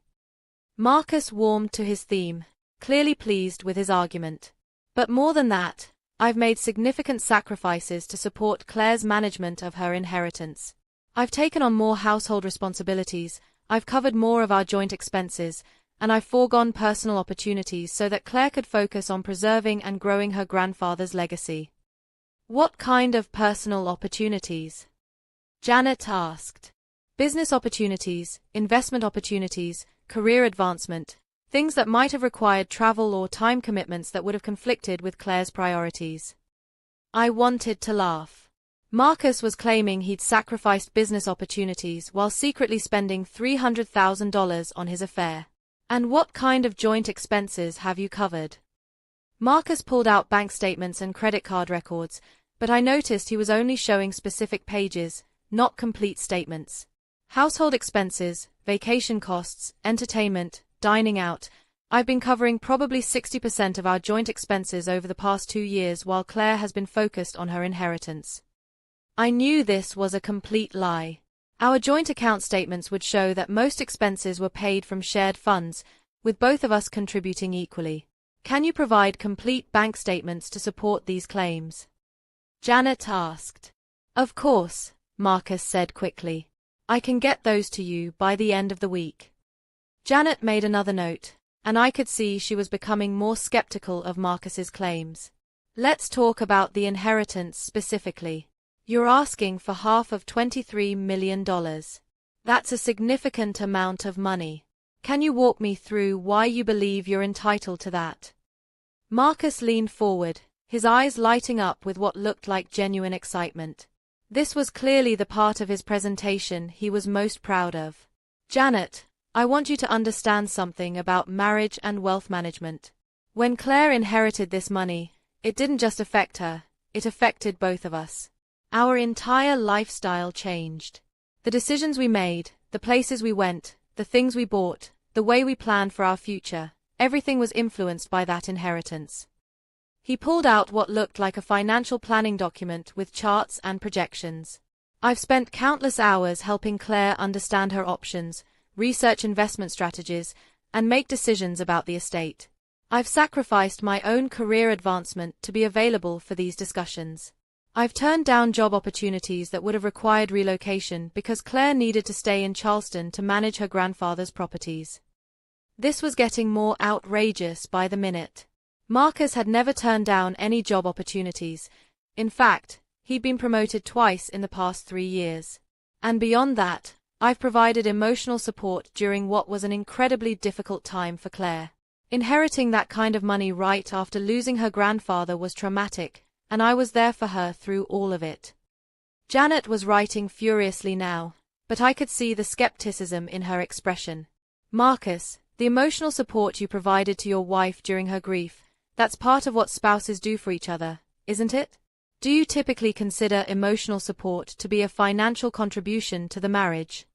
Marcus warmed to his theme, clearly pleased with his argument. But more than that, I've made significant sacrifices to support Claire's management of her inheritance. I've taken on more household responsibilities, I've covered more of our joint expenses, and I've foregone personal opportunities so that Claire could focus on preserving and growing her grandfather's legacy. What kind of personal opportunities? Janet asked. Business opportunities, investment opportunities, career advancement, things that might have required travel or time commitments that would have conflicted with Claire's priorities. I wanted to laugh. Marcus was claiming he'd sacrificed business opportunities while secretly spending $300,000 on his affair. And what kind of joint expenses have you covered? Marcus pulled out bank statements and credit card records, but I noticed he was only showing specific pages, not complete statements. Household expenses, vacation costs, entertainment, dining out. I've been covering probably 60% of our joint expenses over the past 2 years while Claire has been focused on her inheritance. I knew this was a complete lie. Our joint account statements would show that most expenses were paid from shared funds, with both of us contributing equally. Can you provide complete bank statements to support these claims? Janet asked. Of course, Marcus said quickly. I can get those to you by the end of the week. Janet made another note, and I could see she was becoming more skeptical of Marcus's claims. Let's talk about the inheritance specifically. You're asking for half of $23 million. That's a significant amount of money. Can you walk me through why you believe you're entitled to that? Marcus leaned forward, his eyes lighting up with what looked like genuine excitement. This was clearly the part of his presentation he was most proud of. "Janet, I want you to understand something about marriage and wealth management. When Claire inherited this money, it didn't just affect her, it affected both of us. Our entire lifestyle changed. The decisions we made, the places we went, the things we bought, the way we planned for our future, everything was influenced by that inheritance." He pulled out what looked like a financial planning document with charts and projections. "I've spent countless hours helping Claire understand her options, research investment strategies, and make decisions about the estate. I've sacrificed my own career advancement to be available for these discussions. I've turned down job opportunities that would have required relocation because Claire needed to stay in Charleston to manage her grandfather's properties." This was getting more outrageous by the minute. Marcus had never turned down any job opportunities. In fact, he'd been promoted twice in the past 3 years. And beyond that, I've provided emotional support during what was an incredibly difficult time for Claire. Inheriting that kind of money right after losing her grandfather was traumatic, and I was there for her through all of it. Janet was writing furiously now, but I could see the skepticism in her expression. "Marcus, the emotional support you provided to your wife during her grief, that's part of what spouses do for each other, isn't it? Do you typically consider emotional support to be a financial contribution to the marriage?"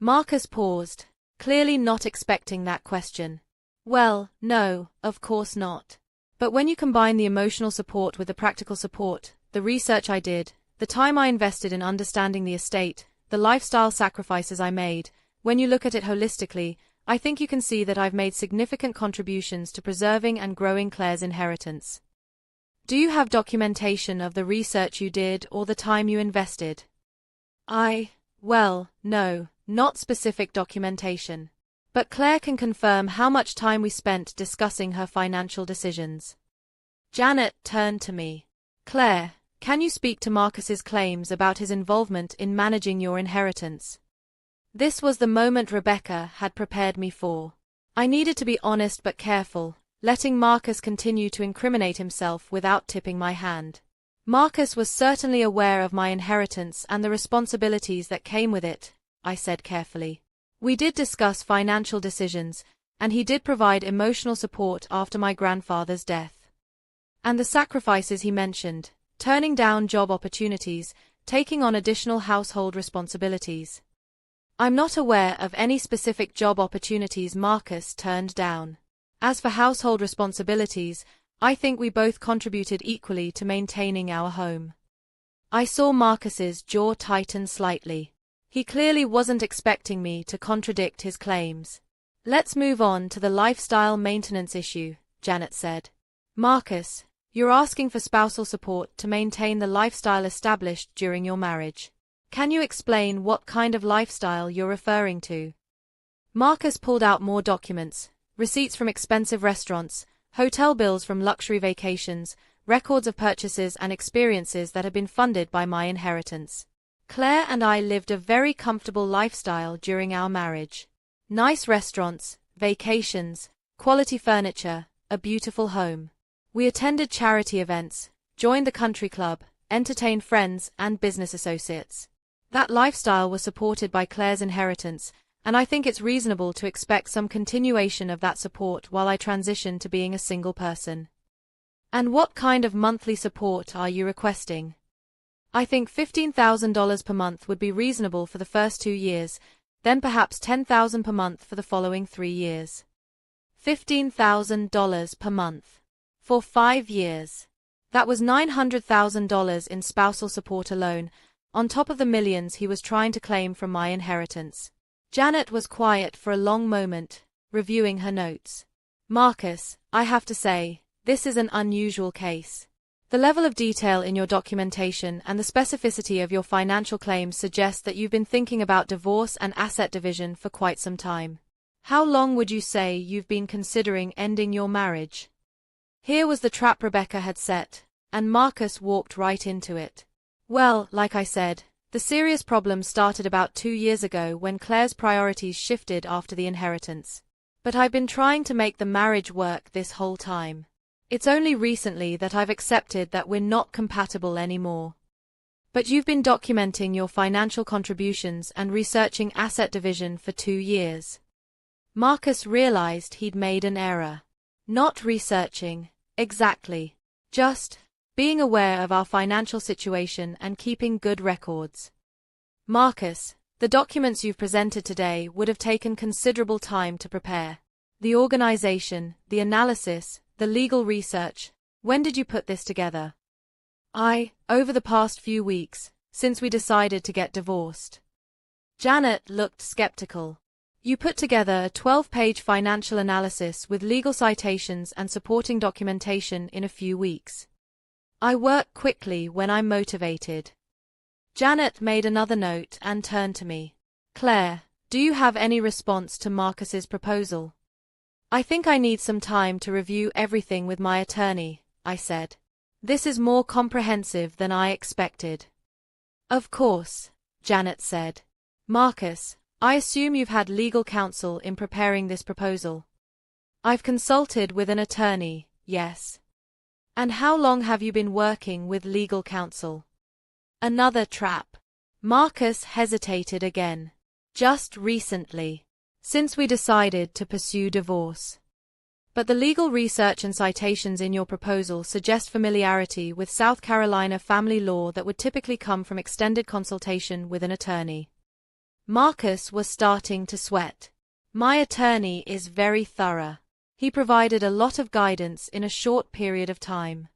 Marcus paused, clearly not expecting that question. "Well, no, of course not. But when you combine the emotional support with the practical support, the research I did, the time I invested in understanding the estate, the lifestyle sacrifices I made, when you look at it holistically, I think you can see that I've made significant contributions to preserving and growing Claire's inheritance." "Do you have documentation of the research you did or the time you invested?" Well, no, not specific documentation. But Claire can confirm how much time we spent discussing her financial decisions." Janet turned to me. "Claire, can you speak to Marcus's claims about his involvement in managing your inheritance?" This was the moment Rebecca had prepared me for. I needed to be honest but careful, letting Marcus continue to incriminate himself without tipping my hand. "Marcus was certainly aware of my inheritance and the responsibilities that came with it," I said carefully. "We did discuss financial decisions, and he did provide emotional support after my grandfather's death. And the sacrifices he mentioned, turning down job opportunities, taking on additional household responsibilities. I'm not aware of any specific job opportunities Marcus turned down. As for household responsibilities, I think we both contributed equally to maintaining our home." I saw Marcus's jaw tighten slightly. He clearly wasn't expecting me to contradict his claims. "Let's move on to the lifestyle maintenance issue," Janet said. "Marcus, you're asking for spousal support to maintain the lifestyle established during your marriage. Can you explain what kind of lifestyle you're referring to?" Marcus pulled out more documents, receipts from expensive restaurants, hotel bills from luxury vacations, records of purchases and experiences that had been funded by my inheritance. "Claire and I lived a very comfortable lifestyle during our marriage. Nice restaurants, vacations, quality furniture, a beautiful home. We attended charity events, joined the country club, entertained friends and business associates. That lifestyle was supported by Claire's inheritance, and I think it's reasonable to expect some continuation of that support while I transition to being a single person." "And what kind of monthly support are you requesting?" "I think $15,000 per month would be reasonable for the first 2 years, then perhaps $10,000 per month for the following 3 years. $15,000 per month. For 5 years. That was $900,000 in spousal support alone, on top of the millions he was trying to claim from my inheritance." Janet was quiet for a long moment, reviewing her notes. "Marcus, I have to say, this is an unusual case. The level of detail in your documentation and the specificity of your financial claims suggest that you've been thinking about divorce and asset division for quite some time. How long would you say you've been considering ending your marriage?" Here was the trap Rebecca had set, and Marcus walked right into it. "Well, like I said, the serious problem started about 2 years ago when Claire's priorities shifted after the inheritance. But I've been trying to make the marriage work this whole time. It's only recently that I've accepted that we're not compatible anymore. But you've been documenting your financial contributions and researching asset division for 2 years. Marcus realized he'd made an error. Not researching, exactly. Just being aware of our financial situation and keeping good records. Marcus, the documents you've presented today would have taken considerable time to prepare. The organization, the analysis, the legal research. When did you put this together? Over the past few weeks, since we decided to get divorced. Janet looked skeptical. You put together a 12-page financial analysis with legal citations and supporting documentation in a few weeks. I work quickly when I'm motivated. Janet made another note and turned to me. Claire, do you have any response to Marcus's proposal? I think I need some time to review everything with my attorney, I said. This is more comprehensive than I expected. Of course, Janet said. Marcus, I assume you've had legal counsel in preparing this proposal. I've consulted with an attorney, yes. And how long have you been working with legal counsel? Another trap. Marcus hesitated again. Just recently. Since we decided to pursue divorce. But the legal research and citations in your proposal suggest familiarity with South Carolina family law that would typically come from extended consultation with an attorney. Marcus was starting to sweat. My attorney is very thorough. He provided a lot of guidance in a short period of time.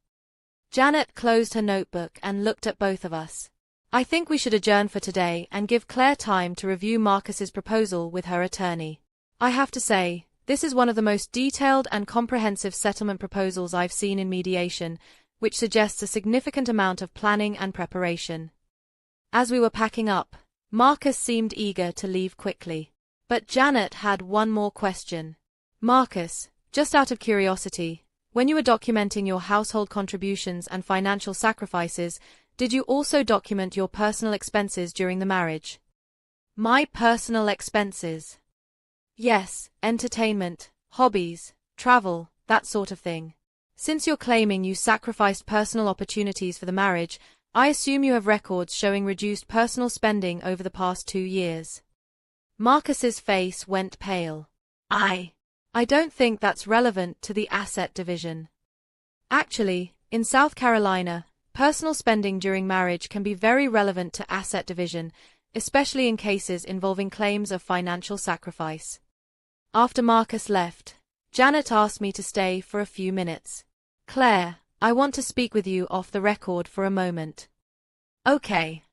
Janet closed her notebook and looked at both of us. I think we should adjourn for today and give Claire time to review Marcus's proposal with her attorney. I have to say, this is one of the most detailed and comprehensive settlement proposals I've seen in mediation, which suggests a significant amount of planning and preparation. As we were packing up, Marcus seemed eager to leave quickly. But Janet had one more question. Marcus, just out of curiosity, when you were documenting your household contributions and financial sacrifices, did you also document your personal expenses during the marriage? My personal expenses? Yes, entertainment, hobbies, travel, that sort of thing. Since you're claiming you sacrificed personal opportunities for the marriage, I assume you have records showing reduced personal spending over the past 2 years. Marcus's face went pale. I don't think that's relevant to the asset division. Actually, in South Carolina, personal spending during marriage can be very relevant to asset division, especially in cases involving claims of financial sacrifice. After Marcus left, Janet asked me to stay for a few minutes. Claire, I want to speak with you off the record for a moment. Okay.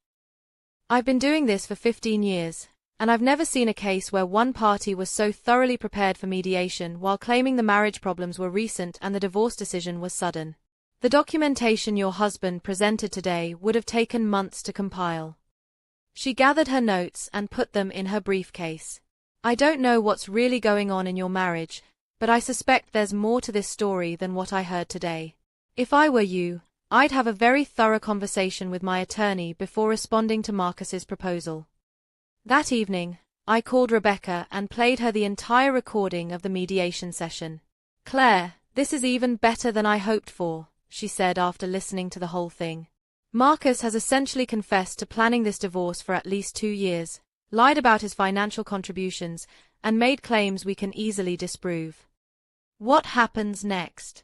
I've been doing this for 15 years, and I've never seen a case where one party was so thoroughly prepared for mediation while claiming the marriage problems were recent and the divorce decision was sudden. The documentation your husband presented today would have taken months to compile. She gathered her notes and put them in her briefcase. I don't know what's really going on in your marriage, but I suspect there's more to this story than what I heard today. If I were you, I'd have a very thorough conversation with my attorney before responding to Marcus's proposal. That evening, I called Rebecca and played her the entire recording of the mediation session. Claire, this is even better than I hoped for, she said after listening to the whole thing. Marcus has essentially confessed to planning this divorce for at least 2 years, lied about his financial contributions, and made claims we can easily disprove. What happens next?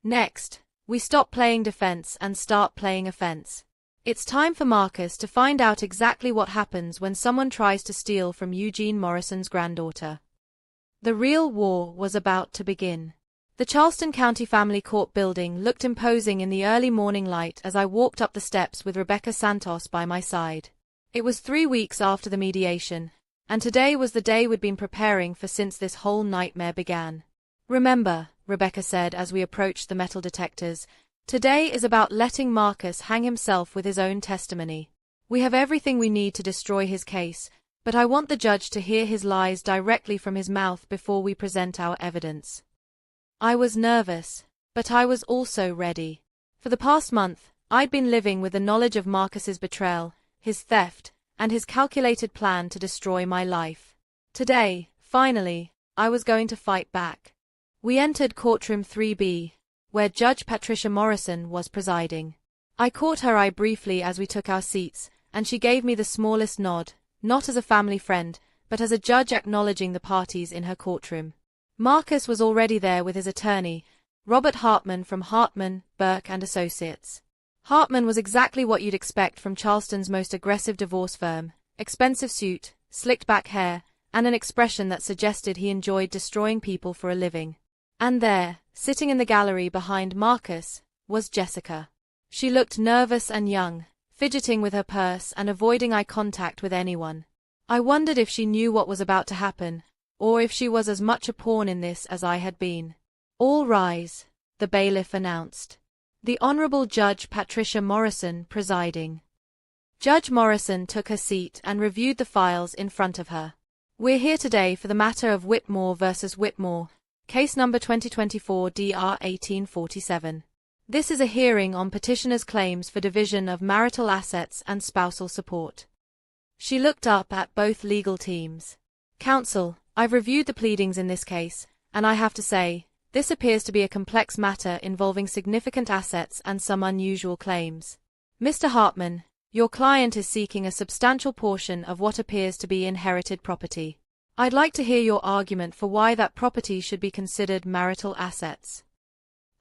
Next, we stop playing defense and start playing offense. It's time for Marcus to find out exactly what happens when someone tries to steal from Eugene Morrison's granddaughter. The real war was about to begin. The Charleston County Family Court building looked imposing in the early morning light as I walked up the steps with Rebecca Santos by my side. It was 3 weeks after the mediation, and today was the day we'd been preparing for since this whole nightmare began. Remember, Rebecca said as we approached the metal detectors, today is about letting Marcus hang himself with his own testimony. We have everything we need to destroy his case, but I want the judge to hear his lies directly from his mouth before we present our evidence. I was nervous, but I was also ready. For the past month, I'd been living with the knowledge of Marcus's betrayal, his theft, and his calculated plan to destroy my life. Today, finally, I was going to fight back. We entered courtroom 3B, where Judge Patricia Morrison was presiding. I caught her eye briefly as we took our seats, and she gave me the smallest nod, not as a family friend, but as a judge acknowledging the parties in her courtroom. Marcus was already there with his attorney, Robert Hartman from Hartman, Burke and Associates. Hartman was exactly what you'd expect from Charleston's most aggressive divorce firm: expensive suit, slicked back hair, and an expression that suggested he enjoyed destroying people for a living. And there, sitting in the gallery behind Marcus, was Jessica. She looked nervous and young, fidgeting with her purse and avoiding eye contact with anyone. I wondered if she knew what was about to happen, or if she was as much a pawn in this as I had been. "All rise," the bailiff announced. The Honorable Judge Patricia Morrison presiding. Judge Morrison took her seat and reviewed the files in front of her. "We're here today for the matter of Whitmore versus Whitmore, case number 2024 DR 1847. This is a hearing on petitioner's claims for division of marital assets and spousal support." She looked up at both legal teams. "Counsel, I've reviewed the pleadings in this case, and I have to say, this appears to be a complex matter involving significant assets and some unusual claims. Mr. Hartman, your client is seeking a substantial portion of what appears to be inherited property. I'd like to hear your argument for why that property should be considered marital assets."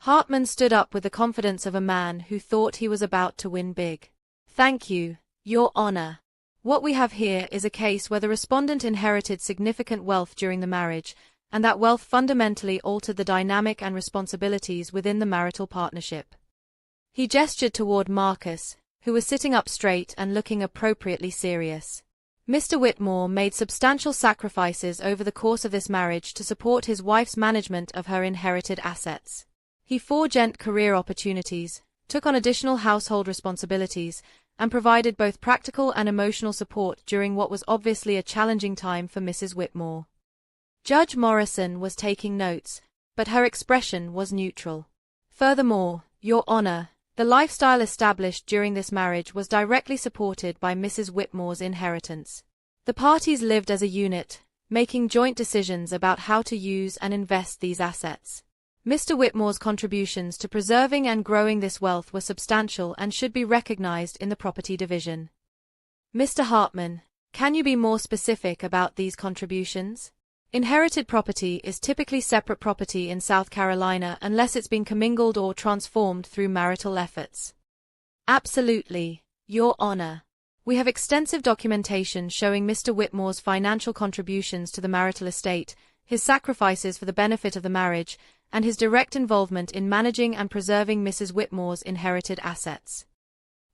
Hartman stood up with the confidence of a man who thought he was about to win big. "Thank you, Your Honor. What we have here is a case where the respondent inherited significant wealth during the marriage, and that wealth fundamentally altered the dynamic and responsibilities within the marital partnership." He gestured toward Marcus, who was sitting up straight and looking appropriately serious. "Mr. Whitmore made substantial sacrifices over the course of this marriage to support his wife's management of her inherited assets. He forged career opportunities, took on additional household responsibilities, and provided both practical and emotional support during what was obviously a challenging time for Mrs. Whitmore." Judge Morrison was taking notes, but her expression was neutral. "Furthermore, Your Honor, the lifestyle established during this marriage was directly supported by Mrs. Whitmore's inheritance. The parties lived as a unit, making joint decisions about how to use and invest these assets. Mr. Whitmore's contributions to preserving and growing this wealth were substantial and should be recognized in the property division." "Mr. Hartman, can you be more specific about these contributions?" Inherited property is typically separate property in South Carolina unless it's been commingled or transformed through marital efforts. "Absolutely, Your Honor. We have extensive documentation showing Mr. Whitmore's financial contributions to the marital estate, his sacrifices for the benefit of the marriage, and his direct involvement in managing and preserving Mrs. Whitmore's inherited assets."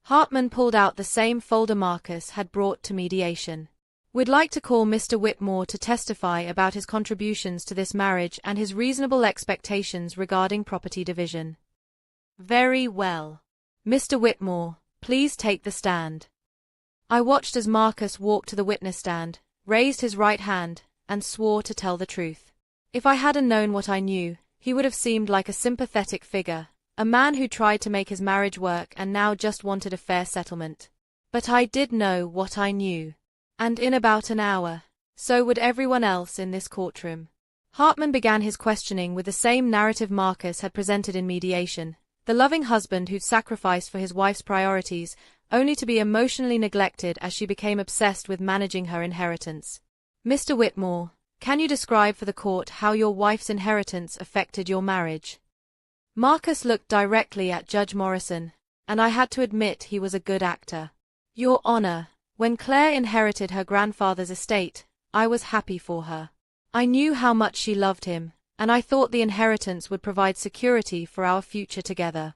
Hartman pulled out the same folder Marcus had brought to mediation. "We'd like to call Mr. Whitmore to testify about his contributions to this marriage and his reasonable expectations regarding property division." "Very well. Mr. Whitmore, please take the stand." I watched as Marcus walked to the witness stand, raised his right hand, and swore to tell the truth. If I hadn't known what I knew, he would have seemed like a sympathetic figure, a man who tried to make his marriage work and now just wanted a fair settlement. But I did know what I knew. And in about an hour, so would everyone else in this courtroom. Hartman began his questioning with the same narrative Marcus had presented in mediation: the loving husband who'd sacrificed for his wife's priorities, only to be emotionally neglected as she became obsessed with managing her inheritance. "Mr. Whitmore, can you describe for the court how your wife's inheritance affected your marriage?" Marcus looked directly at Judge Morrison, and I had to admit he was a good actor. "Your Honor, when Claire inherited her grandfather's estate, I was happy for her. I knew how much she loved him, and I thought the inheritance would provide security for our future together."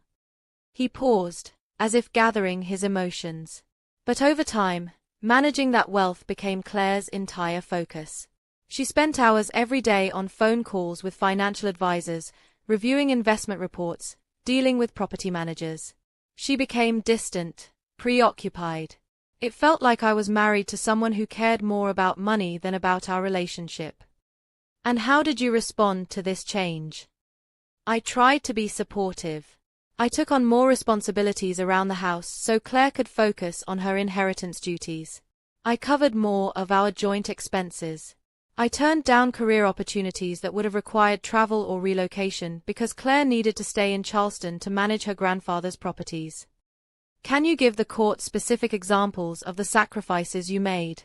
He paused, as if gathering his emotions. But over time, managing that wealth became Claire's entire focus. She spent hours every day on phone calls with financial advisors, reviewing investment reports, dealing with property managers. She became distant, preoccupied. It felt like I was married to someone who cared more about money than about our relationship. "And how did you respond to this change?" "I tried to be supportive. I took on more responsibilities around the house so Claire could focus on her inheritance duties. I covered more of our joint expenses. I turned down career opportunities that would have required travel or relocation because Claire needed to stay in Charleston to manage her grandfather's properties. Can you give the court specific examples of the sacrifices you made?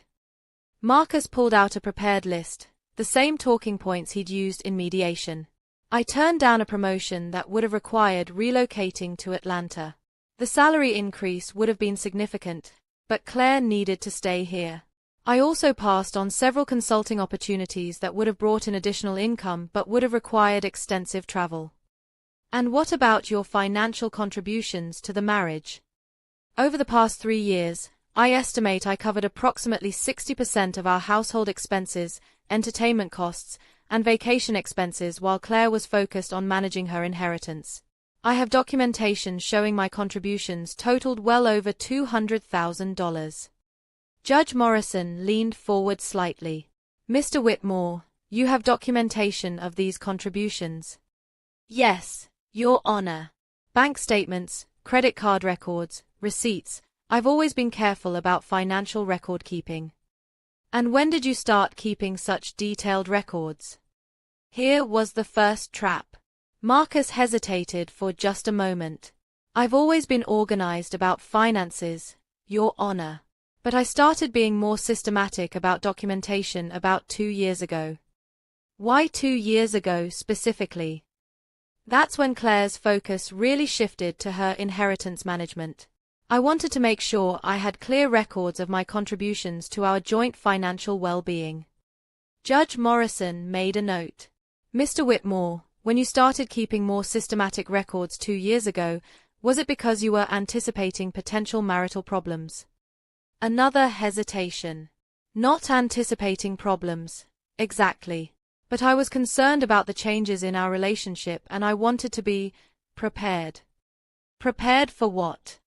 Marcus pulled out a prepared list, the same talking points he'd used in mediation. I turned down a promotion that would have required relocating to Atlanta. The salary increase would have been significant, but Claire needed to stay here. I also passed on several consulting opportunities that would have brought in additional income but would have required extensive travel. And what about your financial contributions to the marriage? Over the past 3 years, I estimate I covered approximately 60% of our household expenses, entertainment costs, and vacation expenses while Claire was focused on managing her inheritance. I have documentation showing my contributions totaled well over $200,000. Judge Morrison leaned forward slightly. Mr. Whitmore, you have documentation of these contributions? Yes, Your Honor. Bank statements, credit card records, receipts. I've always been careful about financial record keeping. And when did you start keeping such detailed records? Here was the first trap. Marcus hesitated for just a moment. I've always been organized about finances, Your Honor. But I started being more systematic about documentation about 2 years ago. Why 2 years ago specifically? That's when Claire's focus really shifted to her inheritance management. I wanted to make sure I had clear records of my contributions to our joint financial well-being. Judge Morrison made a note. Mr. Whitmore, when you started keeping more systematic records 2 years ago, was it because you were anticipating potential marital problems? Another hesitation. Not anticipating problems, exactly. But I was concerned about the changes in our relationship and I wanted to be prepared. Prepared for what?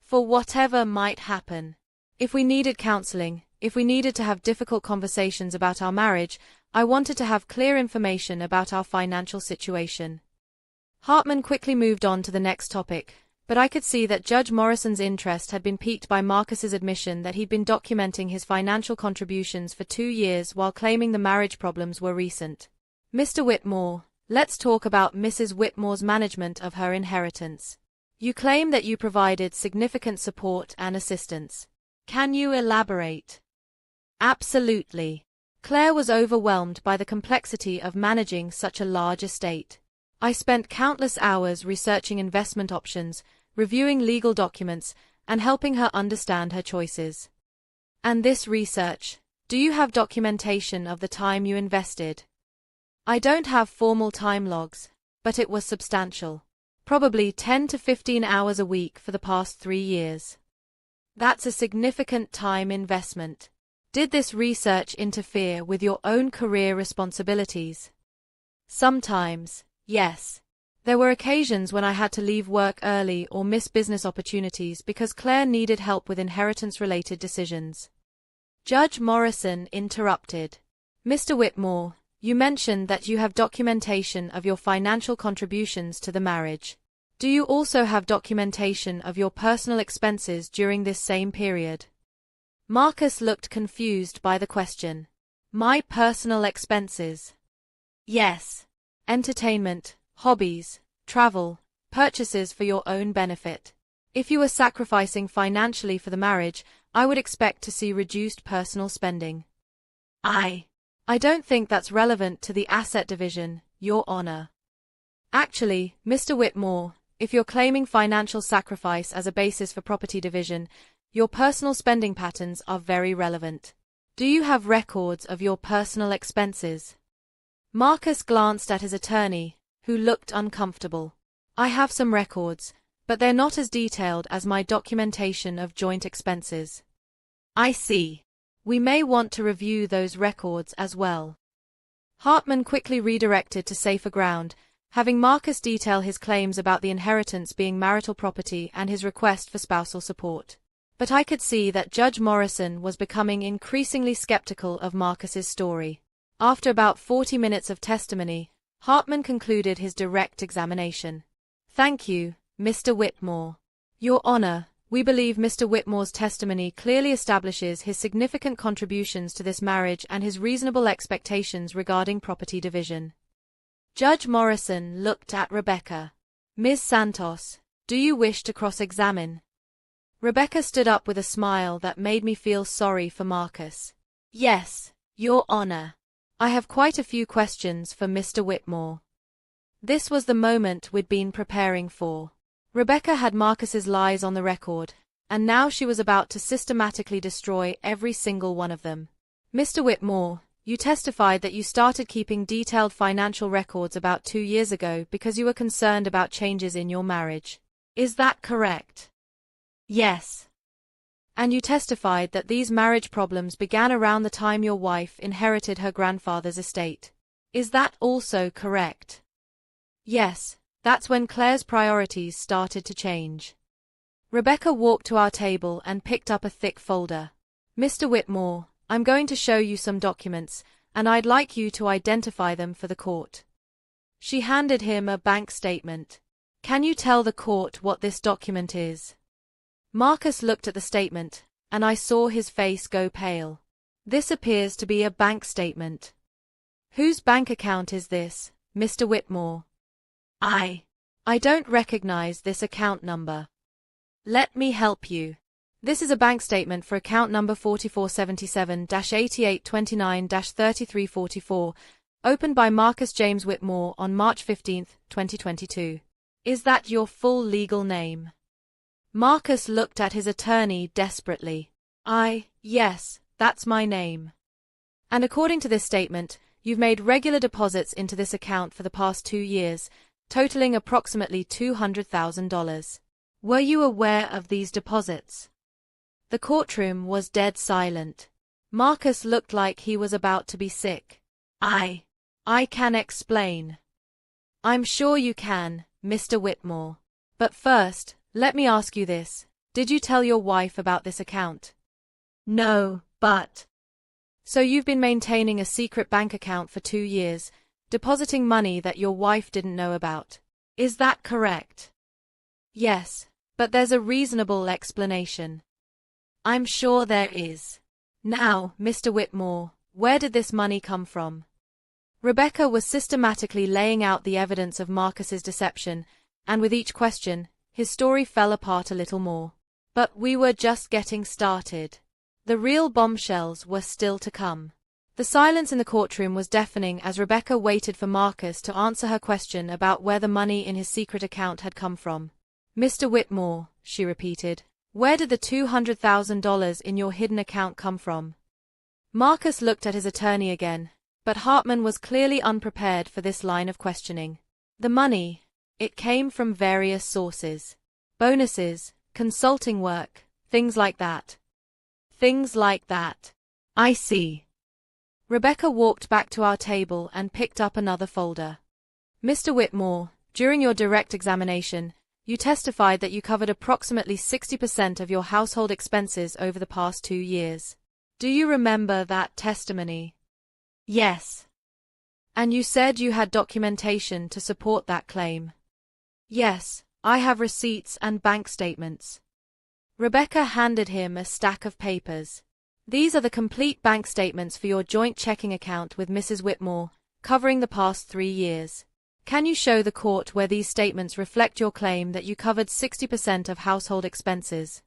For whatever might happen. If we needed counseling, if we needed to have difficult conversations about our marriage, I wanted to have clear information about our financial situation. Hartman quickly moved on to the next topic, but I could see that Judge Morrison's interest had been piqued by Marcus's admission that he'd been documenting his financial contributions for 2 years while claiming the marriage problems were recent. Mr. Whitmore, let's talk about Mrs. Whitmore's management of her inheritance. You claim that you provided significant support and assistance. Can you elaborate? Absolutely. Claire was overwhelmed by the complexity of managing such a large estate. I spent countless hours researching investment options, reviewing legal documents, and helping her understand her choices. And this research, do you have documentation of the time you invested? I don't have formal time logs, but it was substantial. Probably 10 to 15 hours a week for the past 3 years. That's a significant time investment. Did this research interfere with your own career responsibilities? Sometimes, yes. There were occasions when I had to leave work early or miss business opportunities because Claire needed help with inheritance-related decisions. Judge Morrison interrupted. Mr. Whitmore, you mentioned that you have documentation of your financial contributions to the marriage. Do you also have documentation of your personal expenses during this same period? Marcus looked confused by the question. My personal expenses? Yes. Entertainment, hobbies, travel, purchases for your own benefit. If you were sacrificing financially for the marriage, I would expect to see reduced personal spending. I don't think that's relevant to the asset division, Your Honor. Actually, Mr. Whitmore, if you're claiming financial sacrifice as a basis for property division, your personal spending patterns are very relevant. Do you have records of your personal expenses? Marcus glanced at his attorney, who looked uncomfortable. I have some records, but they're not as detailed as my documentation of joint expenses. I see. We may want to review those records as well. Hartman quickly redirected to safer ground, having Marcus detail his claims about the inheritance being marital property and his request for spousal support. But I could see that Judge Morrison was becoming increasingly skeptical of Marcus's story. After about 40 minutes of testimony, Hartman concluded his direct examination. Thank you, Mr. Whitmore. Your Honor, We believe Mr. Whitmore's testimony clearly establishes his significant contributions to this marriage and his reasonable expectations regarding property division. Judge Morrison looked at Rebecca. Ms. Santos, do you wish to cross-examine? Rebecca stood up with a smile that made me feel sorry for Marcus. Yes, Your Honor. I have quite a few questions for Mr. Whitmore. This was the moment we'd been preparing for. Rebecca had Marcus's lies on the record, and now she was about to systematically destroy every single one of them. Mr. Whitmore, you testified that you started keeping detailed financial records about 2 years ago because you were concerned about changes in your marriage. Is that correct? Yes. And you testified that these marriage problems began around the time your wife inherited her grandfather's estate. Is that also correct? Yes. That's when Claire's priorities started to change. Rebecca walked to our table and picked up a thick folder. Mr. Whitmore, I'm going to show you some documents, and I'd like you to identify them for the court. She handed him a bank statement. Can you tell the court what this document is? Marcus looked at the statement, and I saw his face go pale. This appears to be a bank statement. Whose bank account is this, Mr. Whitmore? I don't recognize this account number. Let me help you. This is a bank statement for account number 4477-8829-3344, opened by Marcus James Whitmore on March 15, 2022. Is that your full legal name? Marcus looked at his attorney desperately. Yes, that's my name. And according to this statement, you've made regular deposits into this account for the past 2 years, totaling approximately $200,000. Were you aware of these deposits? The courtroom was dead silent. Marcus looked like he was about to be sick. I can explain. I'm sure you can, Mr. Whitmore. But first, let me ask you this. Did you tell your wife about this account? No, but... So you've been maintaining a secret bank account for 2 years, depositing money that your wife didn't know about. Is that correct? Yes, but there's a reasonable explanation. I'm sure there is. Now, Mr. Whitmore, where did this money come from? Rebecca was systematically laying out the evidence of Marcus's deception, and with each question, his story fell apart a little more. But we were just getting started. The real bombshells were still to come. The silence in the courtroom was deafening as Rebecca waited for Marcus to answer her question about where the money in his secret account had come from. Mr. Whitmore, she repeated, where did the $200,000 in your hidden account come from? Marcus looked at his attorney again, but Hartman was clearly unprepared for this line of questioning. The money, it came from various sources. Bonuses, consulting work, things like that. Things like that. I see. Rebecca walked back to our table and picked up another folder. Mr. Whitmore, during your direct examination, you testified that you covered approximately 60% of your household expenses over the past 2 years. Do you remember that testimony? Yes. And you said you had documentation to support that claim. Yes, I have receipts and bank statements. Rebecca handed him a stack of papers. These are the complete bank statements for your joint checking account with Mrs. Whitmore, covering the past 3 years. Can you show the court where these statements reflect your claim that you covered 60% of household expenses?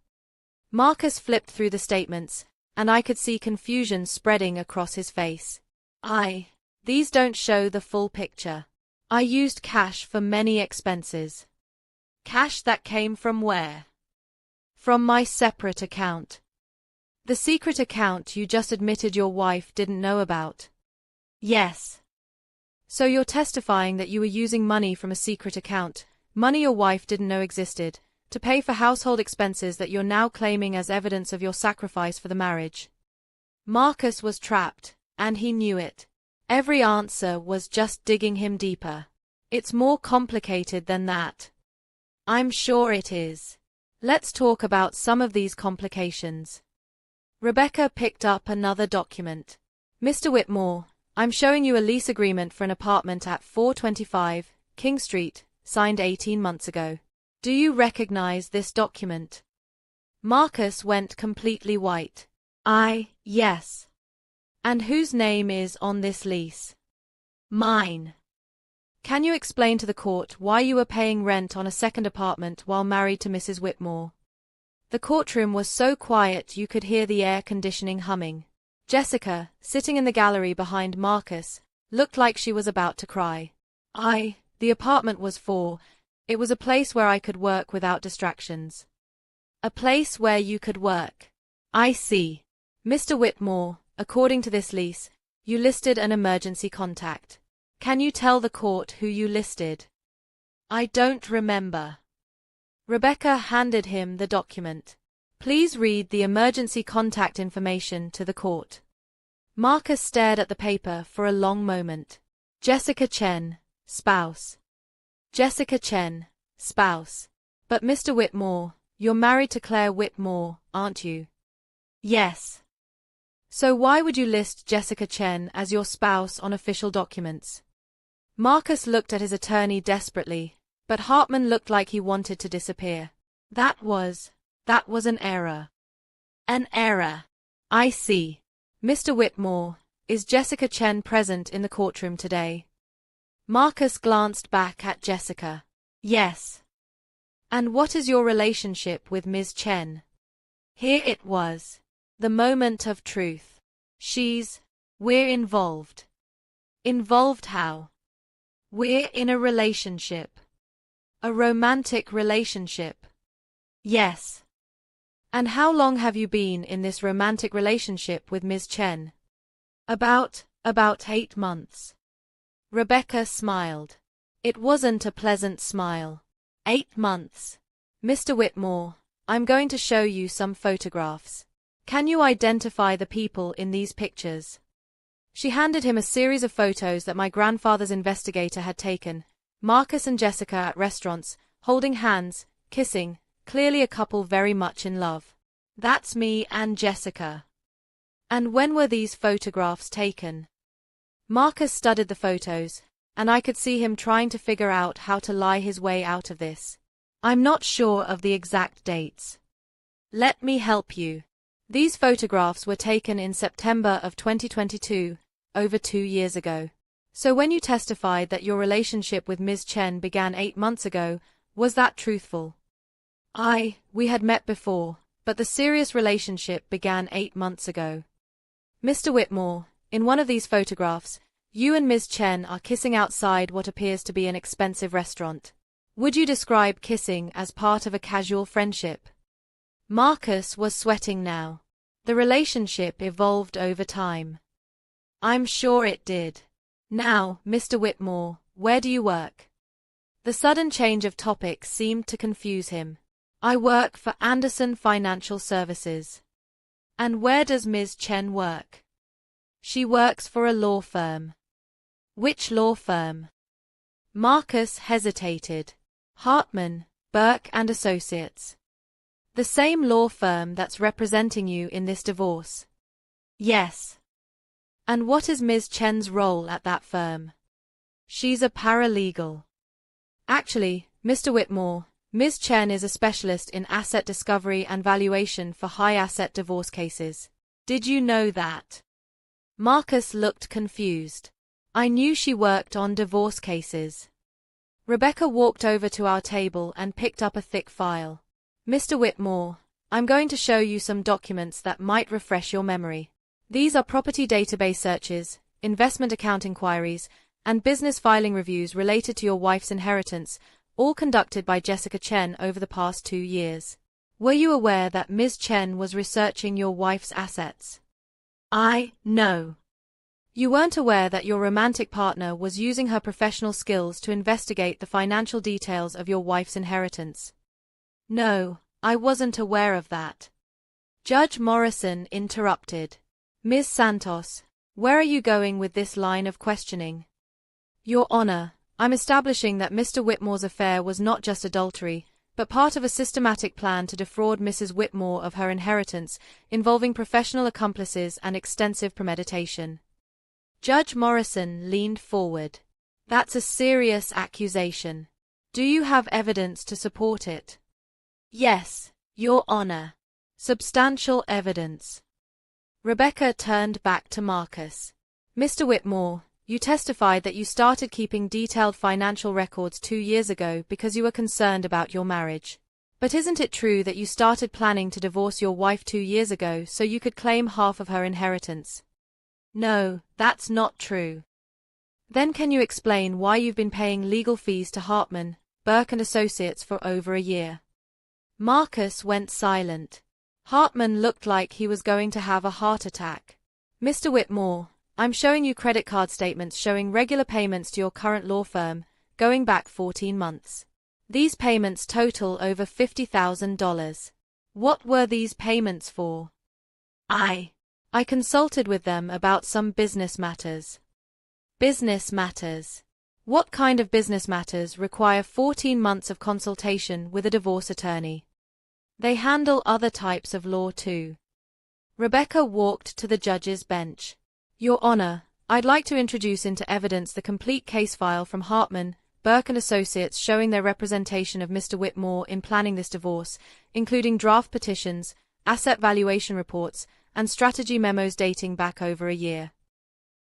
Marcus flipped through the statements, and I could see confusion spreading across his face. These don't show the full picture. I used cash for many expenses. Cash that came from where? From my separate account. The secret account you just admitted your wife didn't know about. Yes. So you're testifying that you were using money from a secret account, money your wife didn't know existed, to pay for household expenses that you're now claiming as evidence of your sacrifice for the marriage. Marcus was trapped, and he knew it. Every answer was just digging him deeper. It's more complicated than that. I'm sure it is. Let's talk about some of these complications. Rebecca picked up another document. Mr. Whitmore, I'm showing you a lease agreement for an apartment at 425 King Street, signed 18 months ago. Do you recognize this document? Marcus went completely white. Yes. And whose name is on this lease? Mine. Can you explain to the court why you were paying rent on a second apartment while married to Mrs. Whitmore? The courtroom was so quiet you could hear the air conditioning humming. Jessica, sitting in the gallery behind Marcus, looked like she was about to cry. The apartment was it was a place where I could work without distractions. A place where you could work. I see. Mr. Whitmore, according to this lease, you listed an emergency contact. Can you tell the court who you listed? I don't remember. Rebecca handed him the document. Please read the emergency contact information to the court. Marcus stared at the paper for a long moment. Jessica Chen, spouse. Jessica Chen, spouse. But Mr. Whitmore, you're married to Claire Whitmore, aren't you? Yes. So why would you list Jessica Chen as your spouse on official documents? Marcus looked at his attorney desperately, but Hartman looked like he wanted to disappear. That was an error. An error. I see. Mr. Whitmore, is Jessica Chen present in the courtroom today? Marcus glanced back at Jessica. Yes. And what is your relationship with Ms. Chen? Here it was. The moment of truth. We're involved. Involved how? We're in a relationship. A romantic relationship. Yes. And how long have you been in this romantic relationship with Ms. Chen? About 8 months. Rebecca smiled. It wasn't a pleasant smile. 8 months. Mr. Whitmore, I'm going to show you some photographs. Can you identify the people in these pictures? She handed him a series of photos that my grandfather's investigator had taken. Marcus and Jessica at restaurants, holding hands, kissing, clearly a couple very much in love. That's me and Jessica. And when were these photographs taken? Marcus studied the photos, and I could see him trying to figure out how to lie his way out of this. I'm not sure of the exact dates. Let me help you. These photographs were taken in September of 2022, over 2 years ago. So when you testified that your relationship with Ms. Chen began 8 months ago, was that truthful? We had met before, but the serious relationship began 8 months ago. Mr. Whitmore, in one of these photographs, you and Ms. Chen are kissing outside what appears to be an expensive restaurant. Would you describe kissing as part of a casual friendship? Marcus was sweating now. The relationship evolved over time. I'm sure it did. Now, Mr. Whitmore, where do you work? The sudden change of topic seemed to confuse him. I work for Anderson Financial Services. And where does Ms. Chen work? She works for a law firm. Which law firm? Marcus hesitated. Hartman, Burke and Associates. The same law firm that's representing you in this divorce. Yes. And what is Ms. Chen's role at that firm? She's a paralegal. Actually, Mr. Whitmore, Ms. Chen is a specialist in asset discovery and valuation for high-asset divorce cases. Did you know that? Marcus looked confused. I knew she worked on divorce cases. Rebecca walked over to our table and picked up a thick file. Mr. Whitmore, I'm going to show you some documents that might refresh your memory. These are property database searches, investment account inquiries, and business filing reviews related to your wife's inheritance, all conducted by Jessica Chen over the past 2 years. Were you aware that Ms. Chen was researching your wife's assets? No. You weren't aware that your romantic partner was using her professional skills to investigate the financial details of your wife's inheritance? No, I wasn't aware of that. Judge Morrison interrupted. Ms. Santos, where are you going with this line of questioning? Your Honor, I'm establishing that Mr. Whitmore's affair was not just adultery, but part of a systematic plan to defraud Mrs. Whitmore of her inheritance, involving professional accomplices and extensive premeditation. Judge Morrison leaned forward. That's a serious accusation. Do you have evidence to support it? Yes, Your Honor. Substantial evidence. Rebecca turned back to Marcus. Mr. Whitmore, you testified that you started keeping detailed financial records 2 years ago because you were concerned about your marriage. But isn't it true that you started planning to divorce your wife 2 years ago so you could claim half of her inheritance? No, that's not true. Then can you explain why you've been paying legal fees to Hartman, Burke and Associates for over a year? Marcus went silent. Hartman looked like he was going to have a heart attack. Mr. Whitmore, I'm showing you credit card statements showing regular payments to your current law firm, going back 14 months. These payments total over $50,000. What were these payments for? I consulted with them about some business matters. Business matters. What kind of business matters require 14 months of consultation with a divorce attorney? They handle other types of law too. Rebecca walked to the judge's bench. Your Honor, I'd like to introduce into evidence the complete case file from Hartman, Burke and Associates showing their representation of Mr. Whitmore in planning this divorce, including draft petitions, asset valuation reports, and strategy memos dating back over a year.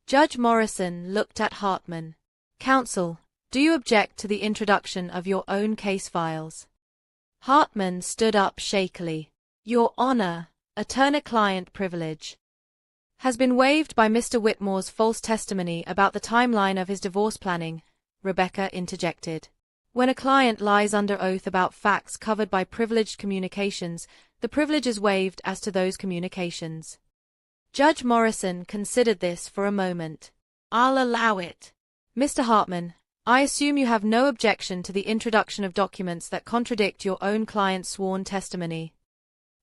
Judge Morrison looked at Hartman. Counsel, do you object to the introduction of your own case files? Hartman stood up shakily. Your Honor, attorney-client privilege has been waived by Mr. Whitmore's false testimony about the timeline of his divorce planning, Rebecca interjected. When a client lies under oath about facts covered by privileged communications, the privilege is waived as to those communications. Judge Morrison considered this for a moment. I'll allow it. Mr. Hartman, I assume you have no objection to the introduction of documents that contradict your own client's sworn testimony.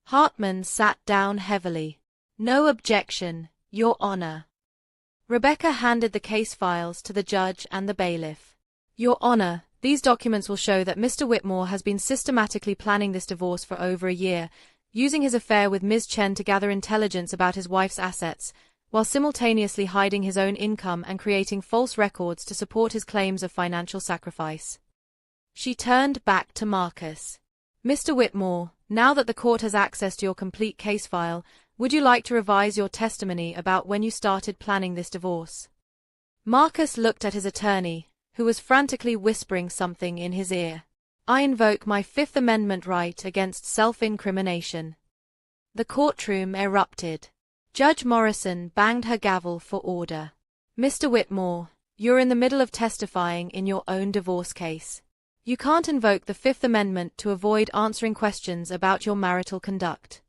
Hartman sat down heavily. No objection, Your Honor. Rebecca handed the case files to the judge and the bailiff. Your Honor, these documents will show that Mr. Whitmore has been systematically planning this divorce for over a year, using his affair with Ms. Chen to gather intelligence about his wife's assets, while simultaneously hiding his own income and creating false records to support his claims of financial sacrifice. She turned back to Marcus. Mr. Whitmore, now that the court has access to your complete case file, would you like to revise your testimony about when you started planning this divorce? Marcus looked at his attorney, who was frantically whispering something in his ear. I invoke my Fifth Amendment right against self-incrimination. The courtroom erupted. Judge Morrison banged her gavel for order. Mr. Whitmore, you're in the middle of testifying in your own divorce case. You can't invoke the Fifth Amendment to avoid answering questions about your marital conduct.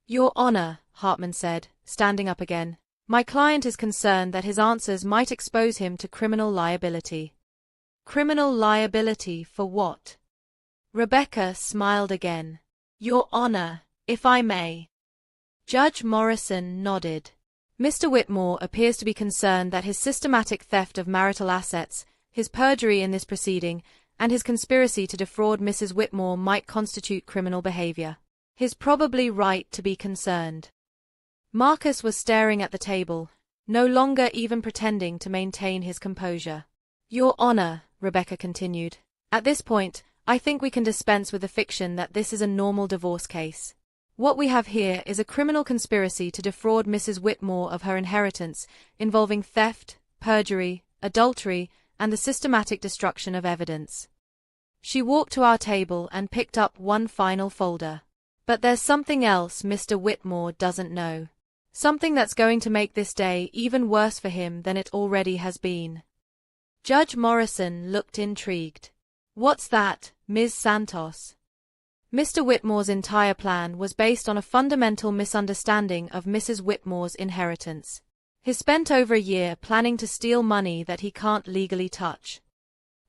Your Honor, Hartman said, standing up again, my client is concerned that his answers might expose him to criminal liability. Criminal liability for what? Rebecca smiled again. Your Honor, if I may. Judge Morrison nodded. Mr. Whitmore appears to be concerned that his systematic theft of marital assets, his perjury in this proceeding, and his conspiracy to defraud Mrs. Whitmore might constitute criminal behavior. He's probably right to be concerned. Marcus was staring at the table, no longer even pretending to maintain his composure. Your Honor, Rebecca continued, at this point, I think we can dispense with the fiction that this is a normal divorce case. What we have here is a criminal conspiracy to defraud Mrs. Whitmore of her inheritance, involving theft, perjury, adultery, and the systematic destruction of evidence. She walked to our table and picked up one final folder. But there's something else Mr. Whitmore doesn't know. Something that's going to make this day even worse for him than it already has been. Judge Morrison looked intrigued. What's that, Ms. Santos? Mr. Whitmore's entire plan was based on a fundamental misunderstanding of Mrs. Whitmore's inheritance. He spent over a year planning to steal money that he can't legally touch.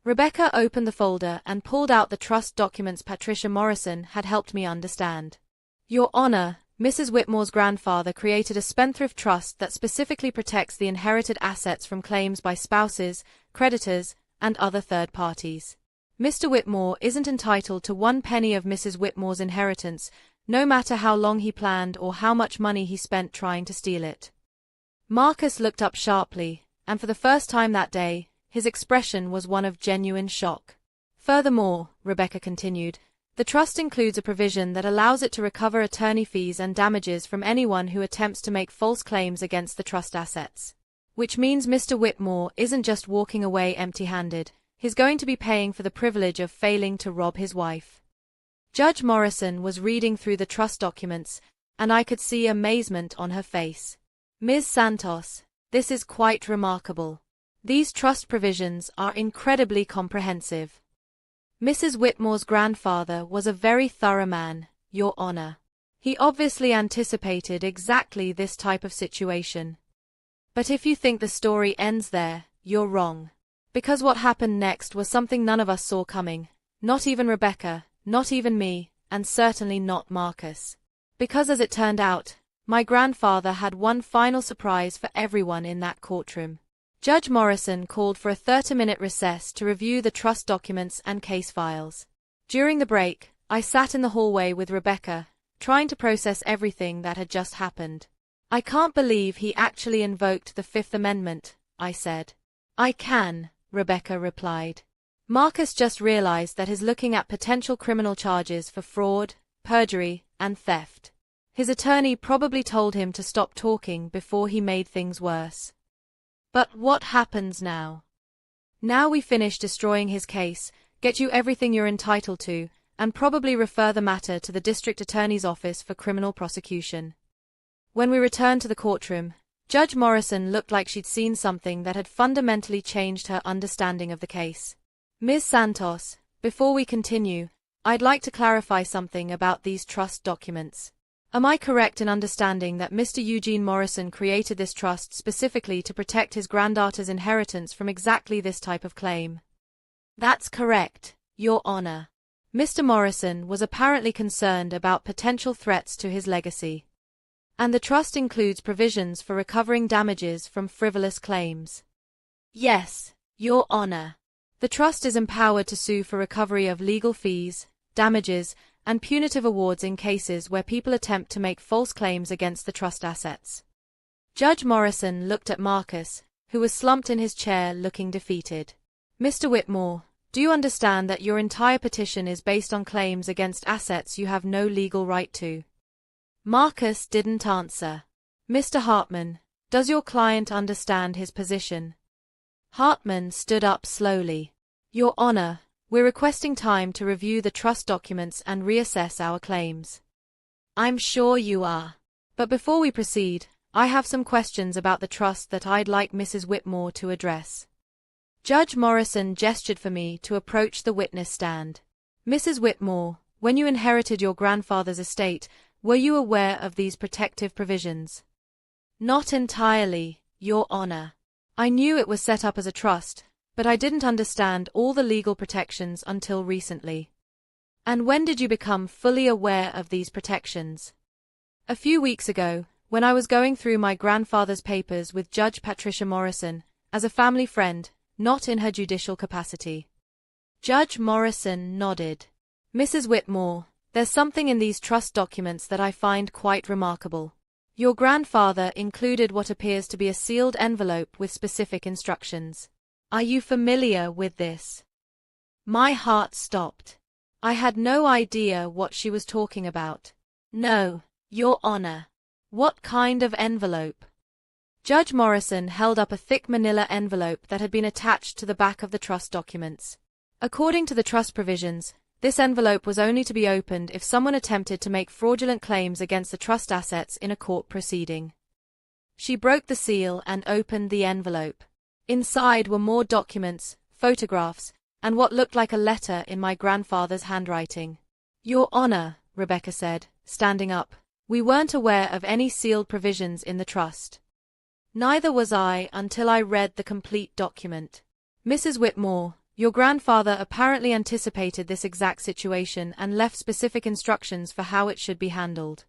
Rebecca opened the folder and pulled out the trust documents Patricia Morrison had helped me understand. Your Honor, Mrs. Whitmore's grandfather created a spendthrift trust that specifically protects the inherited assets from claims by spouses, creditors, and other third parties. Mr. Whitmore isn't entitled to 1 penny of Mrs. Whitmore's inheritance, no matter how long he planned or how much money he spent trying to steal it. Marcus looked up sharply, and for the first time that day, his expression was one of genuine shock. Furthermore, Rebecca continued, The trust includes a provision that allows it to recover attorney fees and damages from anyone who attempts to make false claims against the trust assets. Which means Mr. Whitmore isn't just walking away empty-handed, he's going to be paying for the privilege of failing to rob his wife. Judge Morrison was reading through the trust documents, and I could see amazement on her face. Ms. Santos, this is quite remarkable. These trust provisions are incredibly comprehensive. Mrs. Whitmore's grandfather was a very thorough man, Your Honor. He obviously anticipated exactly this type of situation. But if you think the story ends there, you're wrong. Because what happened next was something none of us saw coming. Not even Rebecca, not even me, and certainly not Marcus. Because as it turned out, my grandfather had one final surprise for everyone in that courtroom. Judge Morrison called for a 30-minute recess to review the trust documents and case files. During the break, I sat in the hallway with Rebecca, trying to process everything that had just happened. I can't believe he actually invoked the Fifth Amendment, I said. I can, Rebecca replied. Marcus just realized that he's looking at potential criminal charges for fraud, perjury, and theft. His attorney probably told him to stop talking before he made things worse. But what happens now? Now we finish destroying his case, get you everything you're entitled to, and probably refer the matter to the district attorney's office for criminal prosecution. When we returned to the courtroom, Judge Morrison looked like she'd seen something that had fundamentally changed her understanding of the case. Ms. Santos, before we continue, I'd like to clarify something about these trust documents. Am I correct in understanding that Mr. Eugene Morrison created this trust specifically to protect his granddaughter's inheritance from exactly this type of claim? That's correct, Your Honor. Mr. Morrison was apparently concerned about potential threats to his legacy. And the trust includes provisions for recovering damages from frivolous claims. Yes, Your Honor. The trust is empowered to sue for recovery of legal fees, damages, and punitive awards in cases where people attempt to make false claims against the trust assets. Judge Morrison looked at Marcus, who was slumped in his chair looking defeated. Mr. Whitmore, do you understand that your entire petition is based on claims against assets you have no legal right to? Marcus didn't answer. Mr. Hartman, does your client understand his position? Hartman stood up slowly. Your Honor, we're requesting time to review the trust documents and reassess our claims. I'm sure you are. But before we proceed, I have some questions about the trust that I'd like Mrs. Whitmore to address. Judge Morrison gestured for me to approach the witness stand. Mrs. Whitmore, when you inherited your grandfather's estate, were you aware of these protective provisions? Not entirely, Your Honor. I knew it was set up as a trust, but I didn't understand all the legal protections until recently. And when did you become fully aware of these protections? A few weeks ago, when I was going through my grandfather's papers with Judge Patricia Morrison, as a family friend, not in her judicial capacity. Judge Morrison nodded. Mrs. Whitmore, there's something in these trust documents that I find quite remarkable. Your grandfather included what appears to be a sealed envelope with specific instructions. Are you familiar with this? My heart stopped. I had no idea what she was talking about. No, Your Honor. What kind of envelope? Judge Morrison held up a thick manila envelope that had been attached to the back of the trust documents. According to the trust provisions, this envelope was only to be opened if someone attempted to make fraudulent claims against the trust assets in a court proceeding. She broke the seal and opened the envelope. Inside were more documents, photographs, and what looked like a letter in my grandfather's handwriting. Your Honor, Rebecca said, standing up, we weren't aware of any sealed provisions in the trust. Neither was I until I read the complete document. Mrs. Whitmore, your grandfather apparently anticipated this exact situation and left specific instructions for how it should be handled.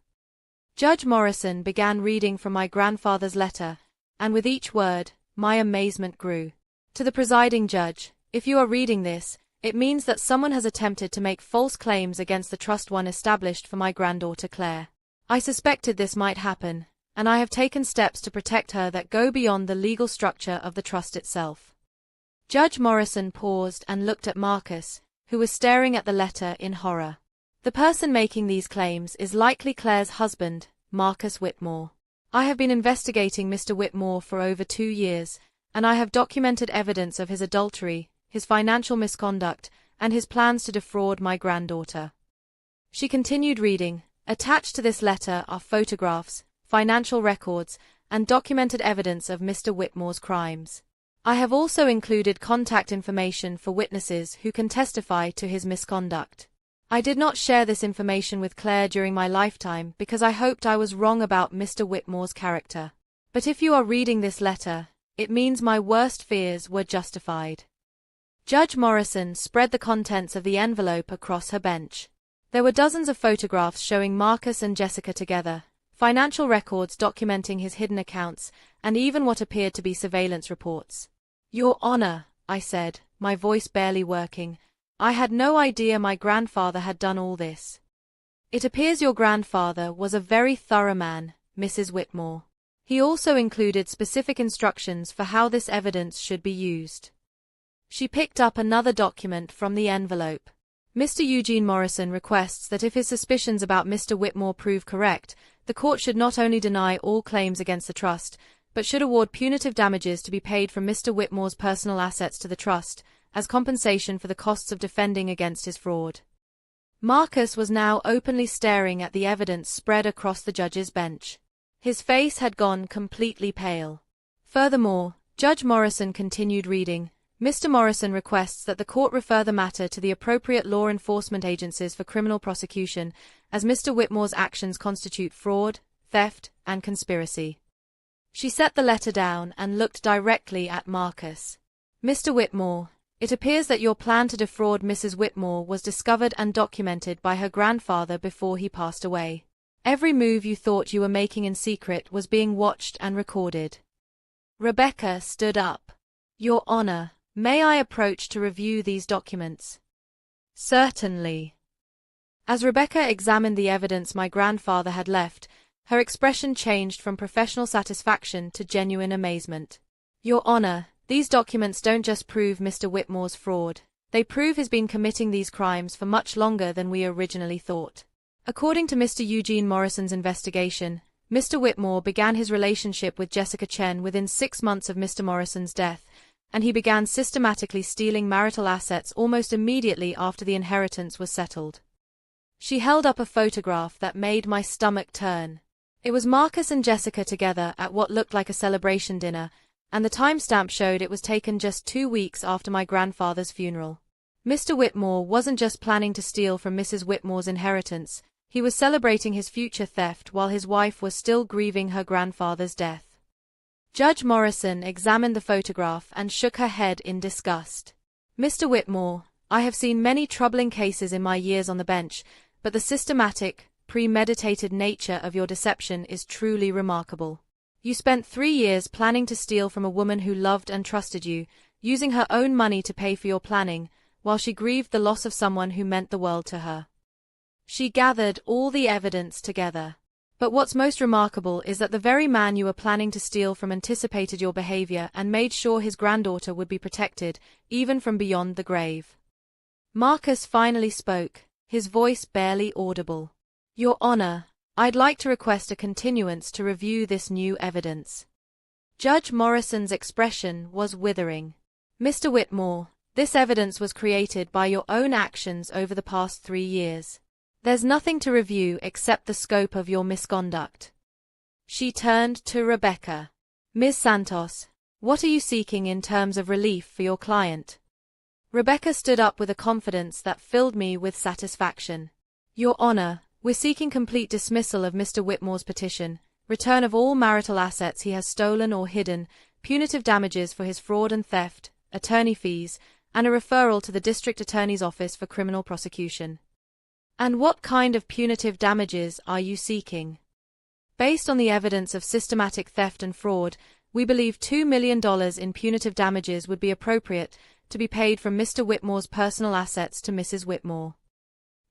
Judge Morrison began reading from my grandfather's letter, and with each word, my amazement grew. To the presiding judge, if you are reading this, it means that someone has attempted to make false claims against the trust one established for my granddaughter Claire. I suspected this might happen, and I have taken steps to protect her that go beyond the legal structure of the trust itself. Judge Morrison paused and looked at Marcus, who was staring at the letter in horror. The person making these claims is likely Claire's husband, Marcus Whitmore. I have been investigating Mr. Whitmore for over 2 years, and I have documented evidence of his adultery, his financial misconduct, and his plans to defraud my granddaughter. She continued reading. Attached to this letter are photographs, financial records, and documented evidence of Mr. Whitmore's crimes. I have also included contact information for witnesses who can testify to his misconduct. I did not share this information with Claire during my lifetime because I hoped I was wrong about Mr. Whitmore's character. But if you are reading this letter, it means my worst fears were justified. Judge Morrison spread the contents of the envelope across her bench. There were dozens of photographs showing Marcus and Jessica together, financial records documenting his hidden accounts, and even what appeared to be surveillance reports. Your Honor, I said, my voice barely working, I had no idea my grandfather had done all this. It appears your grandfather was a very thorough man, Mrs. Whitmore. He also included specific instructions for how this evidence should be used. She picked up another document from the envelope. Mr. Eugene Morrison requests that if his suspicions about Mr. Whitmore prove correct, the court should not only deny all claims against the trust, but should award punitive damages to be paid from Mr. Whitmore's personal assets to the trust, as compensation for the costs of defending against his fraud. Marcus was now openly staring at the evidence spread across the judge's bench. His face had gone completely pale. Furthermore, Judge Morrison continued reading. Mr. Morrison requests that the court refer the matter to the appropriate law enforcement agencies for criminal prosecution, as Mr. Whitmore's actions constitute fraud, theft, and conspiracy. She set the letter down and looked directly at Marcus. Mr. Whitmore, it appears that your plan to defraud Mrs. Whitmore was discovered and documented by her grandfather before he passed away. Every move you thought you were making in secret was being watched and recorded. Rebecca stood up. Your Honor, may I approach to review these documents? Certainly. As Rebecca examined the evidence my grandfather had left, her expression changed from professional satisfaction to genuine amazement. Your Honor, these documents don't just prove Mr. Whitmore's fraud, they prove he's been committing these crimes for much longer than we originally thought. According to Mr. Eugene Morrison's investigation, Mr. Whitmore began his relationship with Jessica Chen within 6 months of Mr. Morrison's death, and he began systematically stealing marital assets almost immediately after the inheritance was settled. She held up a photograph that made my stomach turn. It was Marcus and Jessica together at what looked like a celebration dinner, and the timestamp showed it was taken just 2 weeks after my grandfather's funeral. Mr. Whitmore wasn't just planning to steal from Mrs. Whitmore's inheritance, he was celebrating his future theft while his wife was still grieving her grandfather's death. Judge Morrison examined the photograph and shook her head in disgust. Mr. Whitmore, I have seen many troubling cases in my years on the bench, but the systematic, premeditated nature of your deception is truly remarkable. You spent 3 years planning to steal from a woman who loved and trusted you, using her own money to pay for your planning, while she grieved the loss of someone who meant the world to her. She gathered all the evidence together. But what's most remarkable is that the very man you were planning to steal from anticipated your behavior and made sure his granddaughter would be protected, even from beyond the grave. Marcus finally spoke, his voice barely audible. Your Honor, I'd like to request a continuance to review this new evidence. Judge Morrison's expression was withering. Mr. Whitmore, this evidence was created by your own actions over the past 3 years. There's nothing to review except the scope of your misconduct. She turned to Rebecca. Ms. Santos, what are you seeking in terms of relief for your client? Rebecca stood up with a confidence that filled me with satisfaction. Your Honor, we're seeking complete dismissal of Mr. Whitmore's petition, return of all marital assets he has stolen or hidden, punitive damages for his fraud and theft, attorney fees, and a referral to the District Attorney's Office for criminal prosecution. And what kind of punitive damages are you seeking? Based on the evidence of systematic theft and fraud, we believe $2 million in punitive damages would be appropriate to be paid from Mr. Whitmore's personal assets to Mrs. Whitmore.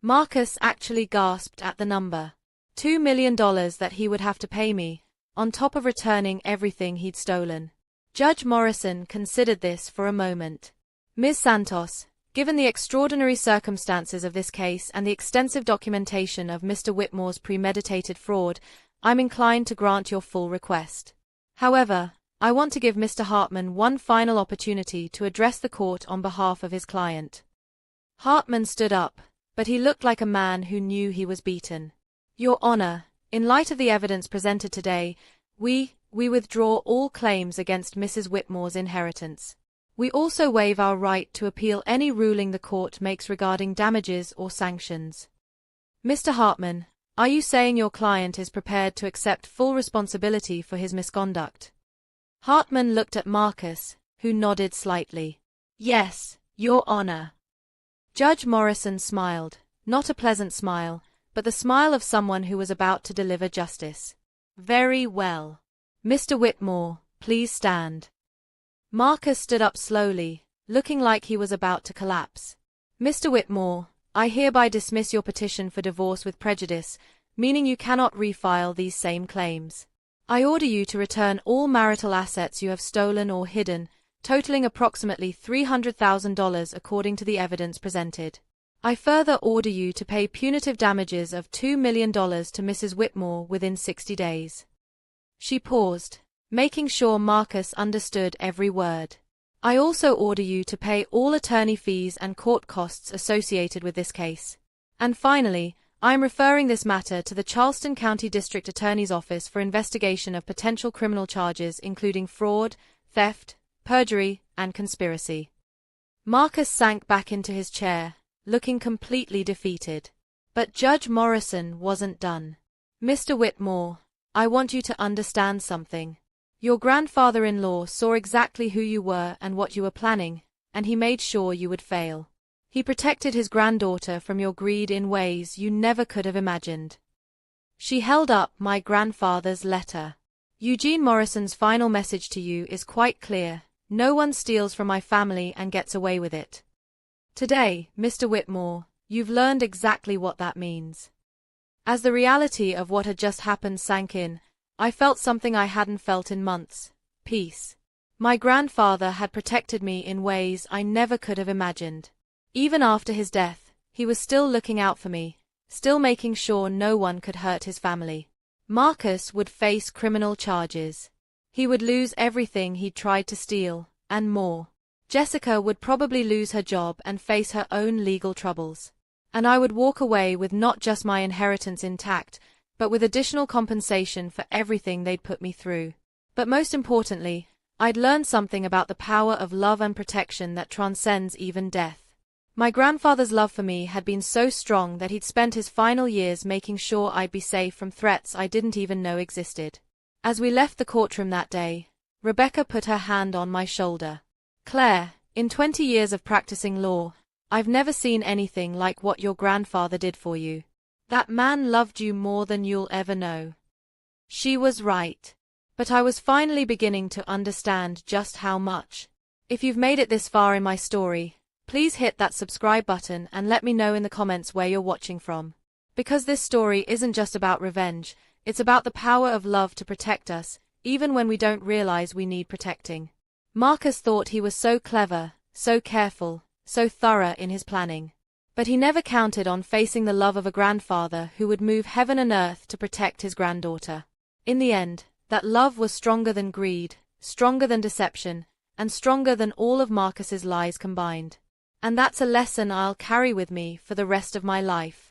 Marcus actually gasped at the number. $2 million that he would have to pay me, on top of returning everything he'd stolen. Judge Morrison considered this for a moment. Ms. Santos, Given the extraordinary circumstances of this case and the extensive documentation of Mr. Whitmore's premeditated fraud, I'm inclined to grant your full request. However, I want to give Mr. Hartman one final opportunity to address the court on behalf of his client. Hartman stood up, but he looked like a man who knew he was beaten. Your Honor, in light of the evidence presented today, we withdraw all claims against Mrs. Whitmore's inheritance. We also waive our right to appeal any ruling the court makes regarding damages or sanctions. Mr. Hartman, are you saying your client is prepared to accept full responsibility for his misconduct? Hartman looked at Marcus, who nodded slightly. Yes, Your Honor. Judge Morrison smiled, not a pleasant smile, but the smile of someone who was about to deliver justice. Very well. Mr. Whitmore, please stand. Marcus stood up slowly, looking like he was about to collapse. Mr. Whitmore, I hereby dismiss your petition for divorce with prejudice, meaning you cannot refile these same claims. I order you to return all marital assets you have stolen or hidden, totaling approximately $300,000 according to the evidence presented. I further order you to pay punitive damages of $2 million to Mrs. Whitmore within 60 days. She paused, making sure Marcus understood every word. I also order you to pay all attorney fees and court costs associated with this case. And finally, I am referring this matter to the Charleston County District Attorney's Office for investigation of potential criminal charges including fraud, theft, perjury, and conspiracy. Marcus sank back into his chair, looking completely defeated. But Judge Morrison wasn't done. Mr. Whitmore, I want you to understand something. Your grandfather-in-law saw exactly who you were and what you were planning, and he made sure you would fail. He protected his granddaughter from your greed in ways you never could have imagined. She held up my grandfather's letter. Eugene Morrison's final message to you is quite clear. No one steals from my family and gets away with it. Today, Mr. Whitmore, you've learned exactly what that means. As the reality of what had just happened sank in, I felt something I hadn't felt in months: peace. My grandfather had protected me in ways I never could have imagined. Even after his death, he was still looking out for me, still making sure no one could hurt his family. Marcus would face criminal charges. He would lose everything he'd tried to steal, and more. Jessica would probably lose her job and face her own legal troubles. And I would walk away with not just my inheritance intact, but with additional compensation for everything they'd put me through. But most importantly, I'd learned something about the power of love and protection that transcends even death. My grandfather's love for me had been so strong that he'd spent his final years making sure I'd be safe from threats I didn't even know existed. As we left the courtroom that day, Rebecca put her hand on my shoulder. Claire, in 20 years of practicing law, I've never seen anything like what your grandfather did for you. That man loved you more than you'll ever know. She was right. But I was finally beginning to understand just how much. If you've made it this far in my story, please hit that subscribe button and let me know in the comments where you're watching from. Because this story isn't just about revenge, it's about the power of love to protect us, even when we don't realize we need protecting. Marcus thought he was so clever, so careful, so thorough in his planning. But he never counted on facing the love of a grandfather who would move heaven and earth to protect his granddaughter. In the end, that love was stronger than greed, stronger than deception, and stronger than all of Marcus's lies combined. And that's a lesson I'll carry with me for the rest of my life.